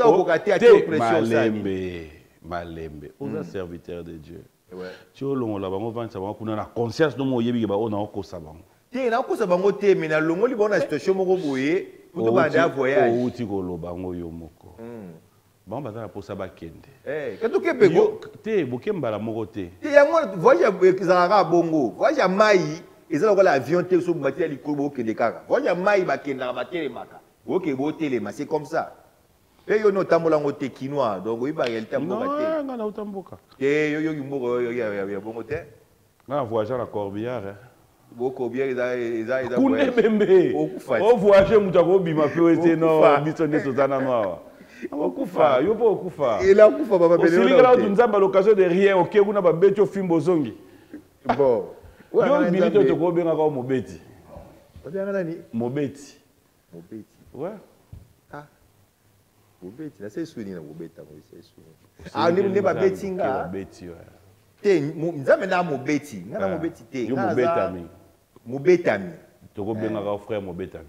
Malembe, aux serviteurs de Dieu. Tu as longo la bango vendre ça bon kuna na conscience no mo yebi que ba ona ko sa bango. Te na ko sa bango te mais na longo li bona situation moko boye pour ba da voyage. O uti ko lo bango yo moko. Bon bazana pour ça ba kende. Quand tu kebego te bokemba la moko te. Te yango voyage ezalaka bongo. Voyage mai ezalaka la avion te so bati ali ko boke de kaka. Voyage mai ba kenda ba telemaka. Boke bo telema, c'est comme ça. Et yo no tambola ngo te quinois donc oui ba réalité mboka te. Non, na utamboka. Et yo mboko ya bongo te. Na voyage la Corbillard. Boko bien ils Kunde bembe. O voyage mutako bima pe ete no bisone tozana noa. Okufa, yo po okufa. Et là okufa baba bele. Osili kala tunzamba l'occasion de rien, OK kuna ba beto fimbo zongi. Bon. Yo bilito to ko benga ko mobeti. Obenga nani? Mobeti. Mobeti. Ouais. Ah. Mobeti, là c'est souni na mobeta ko c'est souni. Ah ni ba betinga. Mobeti ouais. Te nzambe na mobeti, ngana mobeti te. Yo mobetami. Mobetami. To ko benga ko frère mobetami.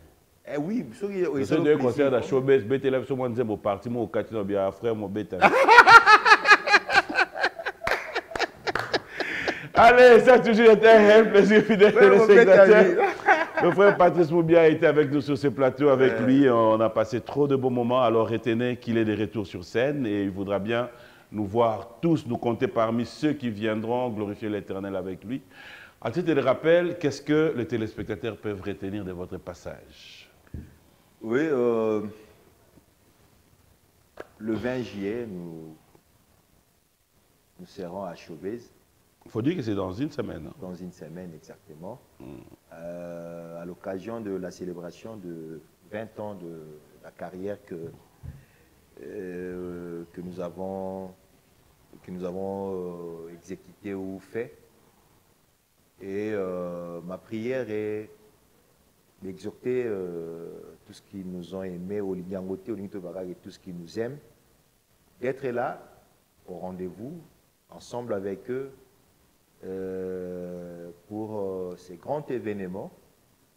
Eh oui, c'est un concert de showbiz, BTLF sur mon au parti, mon catino bien frère mon bête. Allez, ça a toujours été un plaisir fidèle téléspectateur. Le frère Patrice Moubia a été avec nous sur ce plateau. Avec lui, on a passé trop de bons moments. Alors retenez qu'il est de retour sur scène et il voudra bien nous voir tous, nous compter parmi ceux qui viendront glorifier l'Éternel avec lui. À titre de rappel, qu'est-ce que les téléspectateurs peuvent retenir de votre passage? Oui, le 20 juillet, nous serons à Showbiz. Il faut dire que c'est dans une semaine. Hein? Dans une semaine, exactement. À l'occasion de la célébration de 20 ans de la carrière que nous avons exécutée ou fait. Et ma prière est d'exhorter tous ceux qui nous ont aimés, au Lignagote, au Lignagote et tous ceux qui nous aiment, d'être là au rendez-vous, ensemble avec eux, pour ces grands événements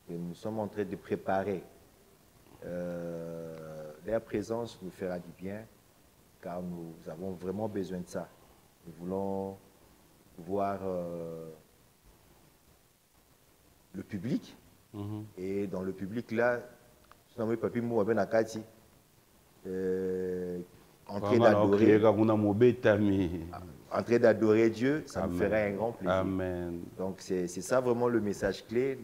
que nous sommes en train de préparer. Leur présence nous fera du bien, car nous avons vraiment besoin de ça. Nous voulons voir le public. Et dans le public là, en train d'adorer Dieu, ça nous ferait un grand plaisir. Amen. Donc c'est ça vraiment le message clé.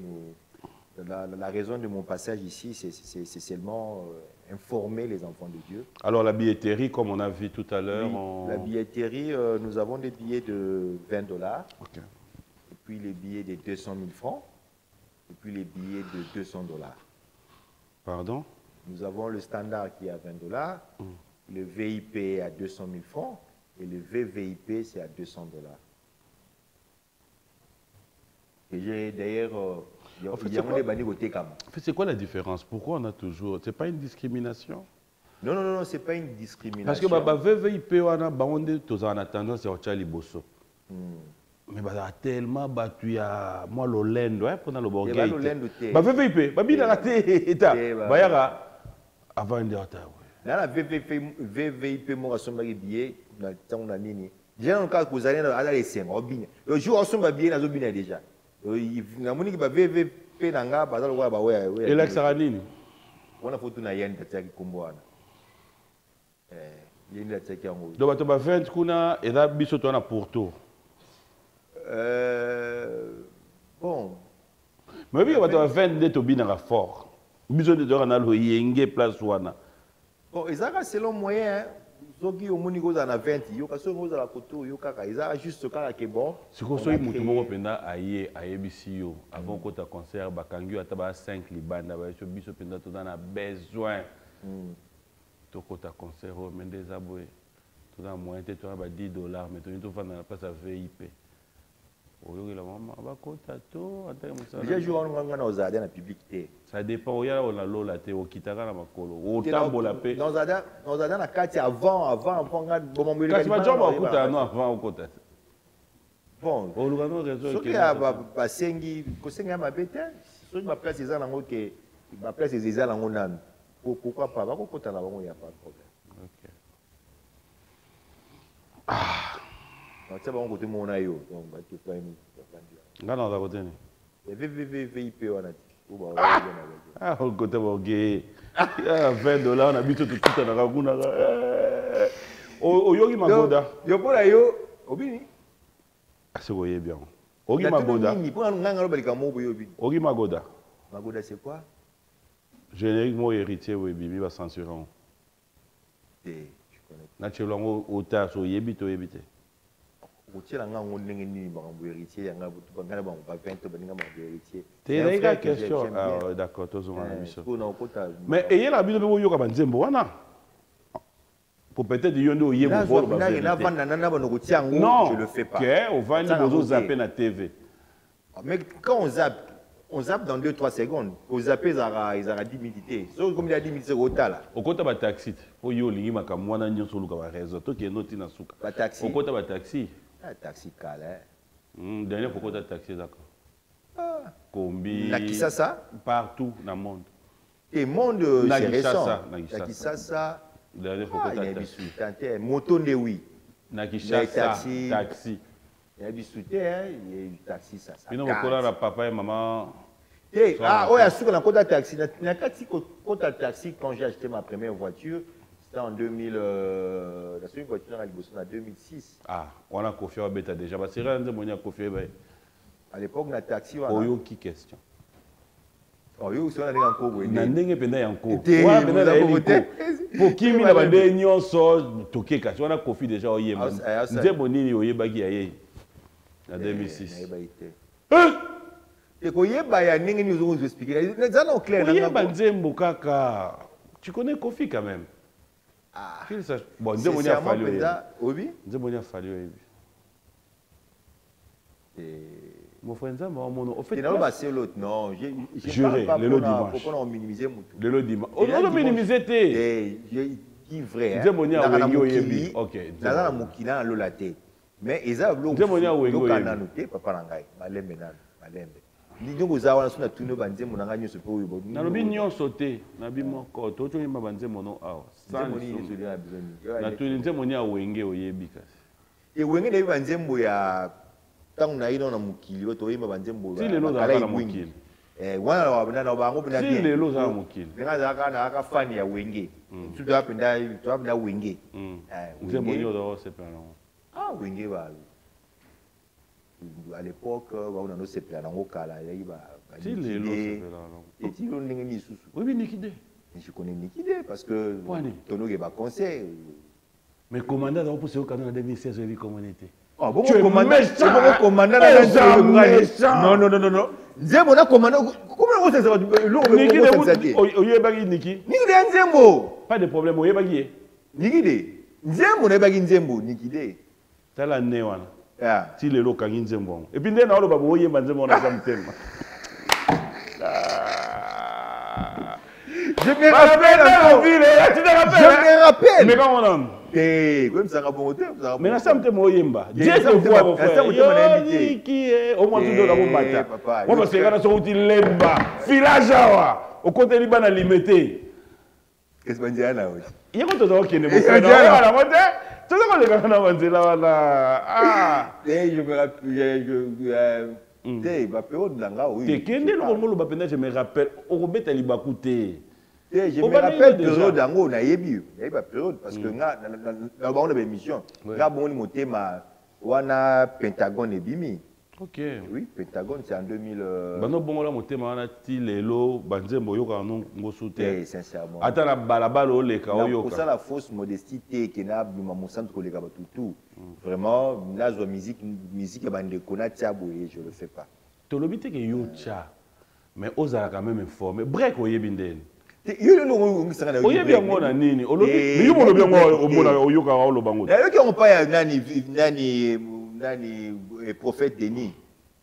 La raison de mon passage ici, c'est seulement informer les enfants de Dieu. Alors la billetterie, comme on a vu tout à l'heure, Oui, la billetterie, nous avons des billets de $20, okay. Et puis les billets de 200 000 francs, et puis les billets de 200 $. Pardon? Nous avons le standard qui est à $20, le VIP est à 200 000 francs, et le VVIP c'est à 200 $. Et j'ai d'ailleurs, En fait, c'est quoi la différence? Pourquoi on a toujours... C'est pas une discrimination? Non, non, non, c'est pas une discrimination. Parce que VVIP, on a tendance à faire les bosso. Mais bah tellement battu à moi l'Olendo, pendant le borgate. Bah VVIP, bah bien la tête, bah yara avant de retard. Dans la VVIP, moi je suis billet, na temps na nini. Déjà dans le cas que vous allez à les cinq, le jour où on va bien, on a bien déjà. Na moni ki ba VVIP nanga ba dans le ba ouais. Et là ça nini? On a photo na yen tati kombo wana. Yen la tati yango. Donc bato ba 20 kuna et là biso to na Porto. Bon. Mais oui, bato ba 20 de to binanga fort. Biso de to na lo yenge place wana. Bon, ezaka selon moyen, soki omoni koza na 20, yo kaso koza la koto yo kaka, ezaka juste kaka ke bon. Siko so mutu moko penda ayebisi yo avant kota concert bakangi ata ba 5 libanda ba so biso penda to na besoin. To kota concert o mendeza boy. To na moyen te to na ba $10 mais to fa na place à VIP. Oyo la maman ba kota to ata musala. Déjà jour on na ozade na public te. Ça dépend o ya na lola te o kitaka na makolo. O tambola pe. Dans ozade na kati avant nga bon mbeli. Kasi ba jomba okuta no avant okota. Bon, o lugano réseau que ba sengi ko sengi ma bete. Soki ba place eza nango ke ba place eza nango nanu. Pourquoi pas ba ko kota na bango ya pas de problème. OK. Donc ça va on côté mon ayo donc ba te pas une. Ngana za côté ni. VIP wana. Ah, on côté borgé. Ah, $20 on habite tout na kakuna. O yogi magoda. Yo pona yo obini. C'est quoi bien. Ogi magoda. Ni pour nganga lo balika mo boyo obini. Ogi magoda. Magoda c'est quoi? Générique mo héritier we bibi va censurer. Je connais. Naturellement au ta so yebito yebite. Otiela ngango ndenge nini bango héritier yanga butu bangana bango ba 20 baninga bango héritier. C'est la question. Ah d'accord, tous on a mis ça. Mais ayez la bino yo ka banzembo wana. Pour peut-être yondo yebo bolo ba. Non, je le fais pas. OK, on va nous zapper na TV. Mais quand on zappe dans 2-3 secondes. On zappe ils aura 10 minutes. So comme il y a 10 minutes là. Au côté ba taxi. Po yo lingi makamwana nyonso luka ba réseau. To ki noti na suka. Ba taxi. Au côté ba taxi. Ah, taxi calé. Dernier pourquoi tu taxi d'accord. Combi. Na Kisasa partout dans le monde. Et monde c'est récent. Na Kisasa. Dernier pourquoi tu taxi. Moto ne oui. Na Kisasa taxi. Il y a du soutien, il y a du taxi ça. Puis nous on papa et maman. Ah ouais, sur la côte à taxi. Na côte à taxi quand j'ai acheté ma première voiture. C'était en 2000, la seconde voiture en 2006. Ah, on a confié à Beta déjà. Parce que rien de mon confié. À l'époque, on a taxi. Oyo qui question? Oyo, c'est un encore. Nandenge penda yanko. Ouais, penda la hélico. Pour qui mi na bande nyonso toke kasi. On a confié déjà au Yémen. Nze bonini oye bagi aye. En 2006. Et koyeba ya ningi nous vous expliquer. Ça non clair. Koyeba nzembo kaka. Tu connais Kofi quand même. Ah, bon, Nzembo a fallu. Oui. Nzembo a fallu. Mon frère Nzembo, au fait. C'est l'autre, non. Juré, le dimanche. Pourquoi on minimise le dimanche. On a minimisé. Je dis vrai. Nzembo a wengi. Ok. Nazana mukina lolate. Mais ils ont l'eau. Nzembo a wengi. Dokana noté papa nangai. Malembe nan. Malembe. Ndingo zawana suna tuno banzembo nanga nyonso pe oyo bo. Na lobi nyonso te, na bi moko to to yima banzembo no awa. Na tu nzembo ni awenge oyebi kasi. E wenge na banzembo ya tangu na ino na mukili to yima banzembo. Si lelo za na mukili. Wana wabana na bango bina bien. Si lelo za mukili. Nga za kana aka fani ya wenge. Tu dois apenda wenge. Nzembo ni odo se pena. Ah wenge ba. à l'époque, on a nos septembre en Okala, il y a Si les lots et tu l'as dit sous. Oui, mais Nikide. Je connais Nikide parce que ton est pas conseil. Mais commandant dans poussé au canon en 2016, je l'ai communauté. Ah bon, tu es commandant, commandant non, non, non, non, non. Nzembo na commandant, comment on sait ça? Nikide, oyebagi Niki. Nikide Nzembo. Pas de problème, oyebagi. Nikide. Nzembo na yebagi Nzembo, Nikide. Tala ne wana. Ah. Ti lelo kangi Nzembo. Et puis ndena oloba oyemba Nzembo na samtema. Je me rappelle. Tu te rappelles? Je me rappelle. Mais comment on eh, comme ça, bon hôtel. Mais la samte moyemba. Dieu te voit, mon frère. Yo, qui est au moins tout dans la bata. Moi, parce que quand on sorti lemba, filage awa, au côté liban à limité. Qu'est-ce que tu as là? Il y a quoi d'autre qui ne me fait pas la montée? Tout ça, on est quand même là, là. Ah. Eh, je me rappelle. Eh, bah, période là, oui. T'es qu'un des lois, je me rappelle. Au Robert Alibakoute. Je me rappelle période d'ango na yebi, pas période parce que là on a une mission. Là bon on monté ma wana Pentagone et Bimi. OK. Oui, Pentagone c'est en 2000 Bano bon là monté ma wana ti lelo banzembo yoka no ngosute. Eh sincèrement. Ata na balabala o leka o yoka. Pour ça la fausse modestie que na bima mon centre ko leka tout. Vraiment la musique ya bande kona tia boye, je le fais pas. To lobité que yo cha. Mais ozala quand même informé. Break o yebindeni. Oye bien ngona nini olobi mais yo molobi ngo omona oyoka wa oloba ngo na yo on pa nani prophète Denis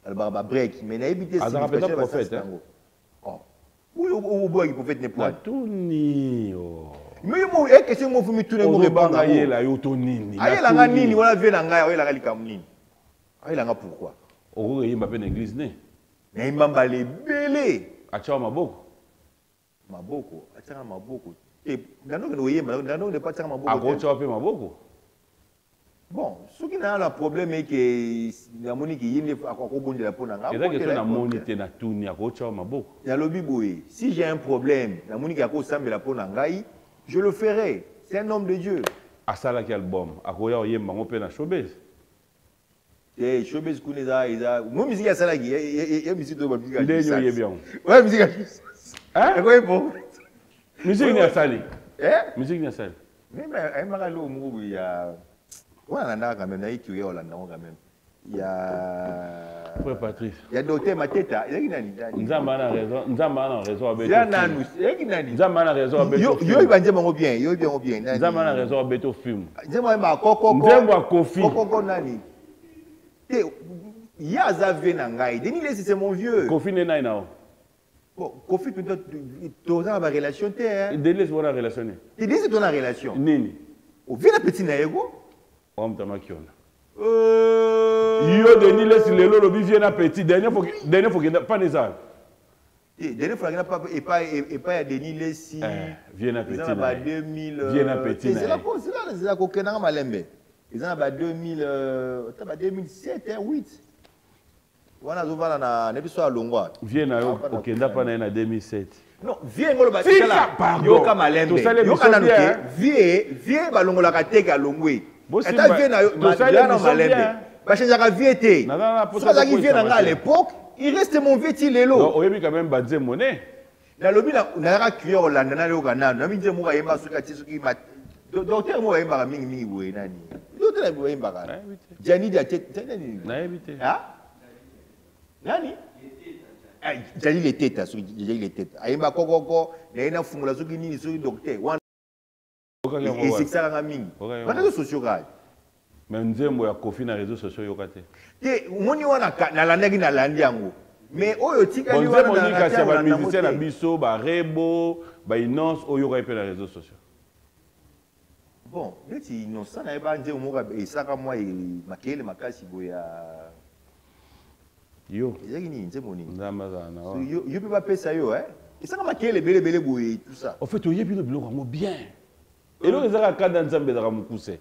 alba break mais na ebité azaka peta prophète oh ou boy prophète ne point tuni oh mais yo e question mo fumi tune mo rebanga yela yo to nini ayela nga nini wala vie na nga ayela nga likam nini ayela nga pourquoi o yimba pe na église ne na imamba lebele acha maboko maboko ataka maboko et ndano no yemba ndano ne pas ataka maboko akocha pe maboko bon ce qui n'a la problème est que la monique yinde akokobondela pona nga et donc que na monité na tuni akocha maboko ya lobi boye si j'ai un problème la monique akosambela pona ngai je le ferai c'est un homme de Dieu asala ki album akoya yemba ngo pe na showbiz eh showbiz kuneza eza mo musique ya salaki ya musique to ba musique ndenyo yebian ouais musique hein quoi bon musique ni asali musique ni asali mais elle m'a lo mo ya wana na quand même na iki yo la quand même il y a frère Patrice il y a docteur Mateta il y a nani nzamba na raison abeto ya nanu il y a nani nzamba na raison abeto yo ibanje bango bien yo bien nani nzamba na raison abeto film nzembo ma koko nzembo a Kofi koko nani te ya zave na ngai Denis Lesi c'est mon vieux Kofi ne nai nao bon Kofi peut-être tu as ma relation te hein Denis bona relation ni Denis c'est ton relation nini au vie la petite na ego on tama kiona yo Denis Lesi lelo lobi vie na petit dernier faut que pas les ans dernier fois qu'il n'a pas et pas Denis Lesi vie na petit na 2000 vie na petit c'est la kokena malembe ils en a 2007 8 wana zovana na nebiso ya longwa vie na yo okenda pa na 2007 non vie ngolo ba tikala yoka malembe yoka na nuke vie balongola ka teka longwe eta vie na yo na malembe ba changeaka vie te ça ça qui vient à l'époque il reste mon vie ti lelo non oyebi quand même badze monnaie na lobi na ka cuire olanda na yoka na na minje mo ka yemba suka ti suki docteur mo yemba mingi boye nani docteur mo yemba kana jani dia nani na ebite ah nani jali les têtes jali les têtes ayemba kokoko na ina fungula suki nini suki docteur wana et c'est ça nga mingi bana ko socio ka mais nzembo ya Kofi na réseaux sociaux yokate te moni wana na landaki na landi yango mais oyo tikali wana na kasi ba musicien na biso ba rebo ba inonce oyo ka pe na réseaux sociaux bon neti innocent na ba nzembo moka esaka moi makele makasi boya yo ezaki ni nzembo ni nzamba zana yo pe ba pesa yo esaka makele bele boye tout ça en fait oyebi no biloko ngo bien elo ezaka kada nzambe ezaka mukuse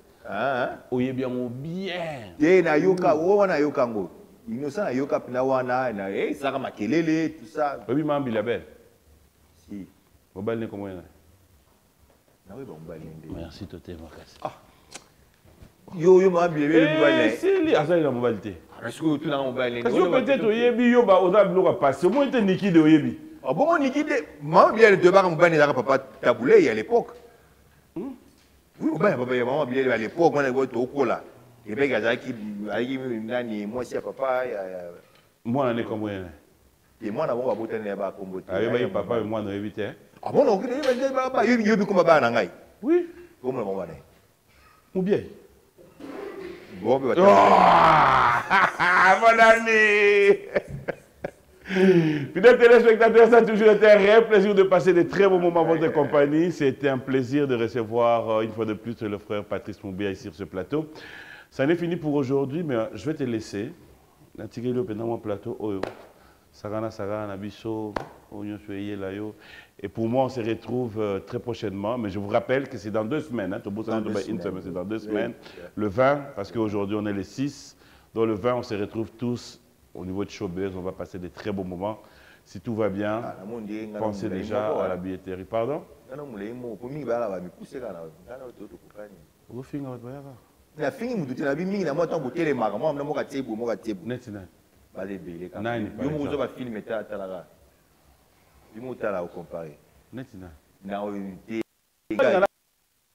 oyebi yango bien te na yoka wana yoka ngo innocent na yoka pina wana na esaka makelele tout ça oyebi mambila belle si mobile ne komo yana na we ba mbali ndé merci toté makasi Yo m'a bilé mobile. C'est lui à ça la mobilité. Est-ce que tout dans mobile? Parce que peut-être Oyebi yo ba oza biloko passer. Moi était Niki de Oyebi. Ah bon Niki de moi bien les deux barres mobile là papa taboulé à l'époque. Oui, papa maman bilé à l'époque on est au cola. Et bien gars qui nani moi si papa moi on est comme et moi on va botter ne ba combo. Ah oui papa et moi on évite. Ah bon donc il va pas yo comme ba na ngai. Oui. Comment on va Ou bien. Bon, bonne année. Fidèles téléspectateurs, ça a toujours été un réel plaisir de passer des très bons moments en votre compagnie. C'était un plaisir de recevoir une fois de plus le frère Patrice Moubia ici sur ce plateau. Ça n'est fini pour aujourd'hui, mais je vais te laisser. Dans mon plateau, Sagana, Nabiso, et pour moi, on se retrouve très prochainement. Mais je vous rappelle que c'est dans 2 semaines. Hein, c'est dans 2 semaines. Le 20, parce qu'aujourd'hui, on est le 6. Donc le 20, on se retrouve tous au niveau de Showbiz. On va passer des très beaux moments. Si tout va bien, pensez déjà à la billetterie. Pardon? Nani yo film talaka yo tala au comparer netina na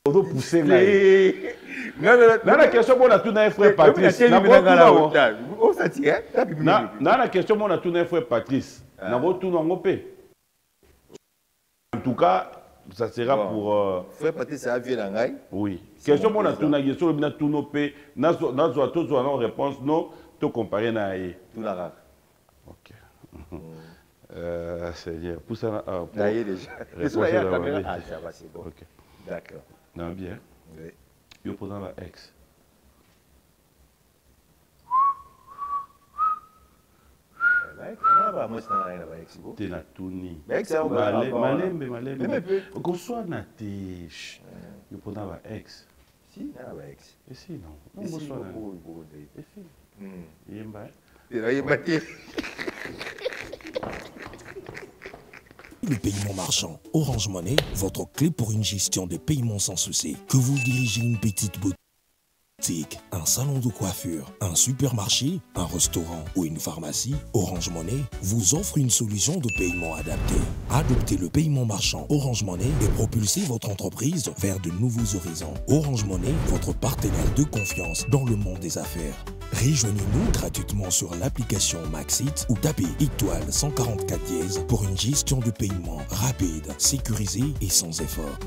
odo pousser ngai na question mon tout na frère Patrice na na question mon tout na frère Patrice na tout na ngopé en tout cas ça sera pour frère Patrice ça vient ngai oui question mon tout na question bina tout no pe na zo to zo na réponse non to comparer na ye tout la OK Seigneur pour ça déjà ça va c'est bon OK d'accord non bien oui yo posant la ex tena tuni malembe koswa na te yo posant la ex si na ba ex et si non koswa na et si yemba Le paiement marchand Orange Money, votre clé pour une gestion des paiements sans souci. Que vous dirigez une petite boutique, un salon de coiffure, un supermarché, un restaurant ou une pharmacie, Orange Money vous offre une solution de paiement adaptée. Adoptez le paiement marchand Orange Money et propulsez votre entreprise vers de nouveaux horizons. Orange Money, votre partenaire de confiance dans le monde des affaires. Rejoignez-nous gratuitement sur l'application Maxit ou tapez étoile 144 dièse pour une gestion de paiement rapide, sécurisée et sans effort.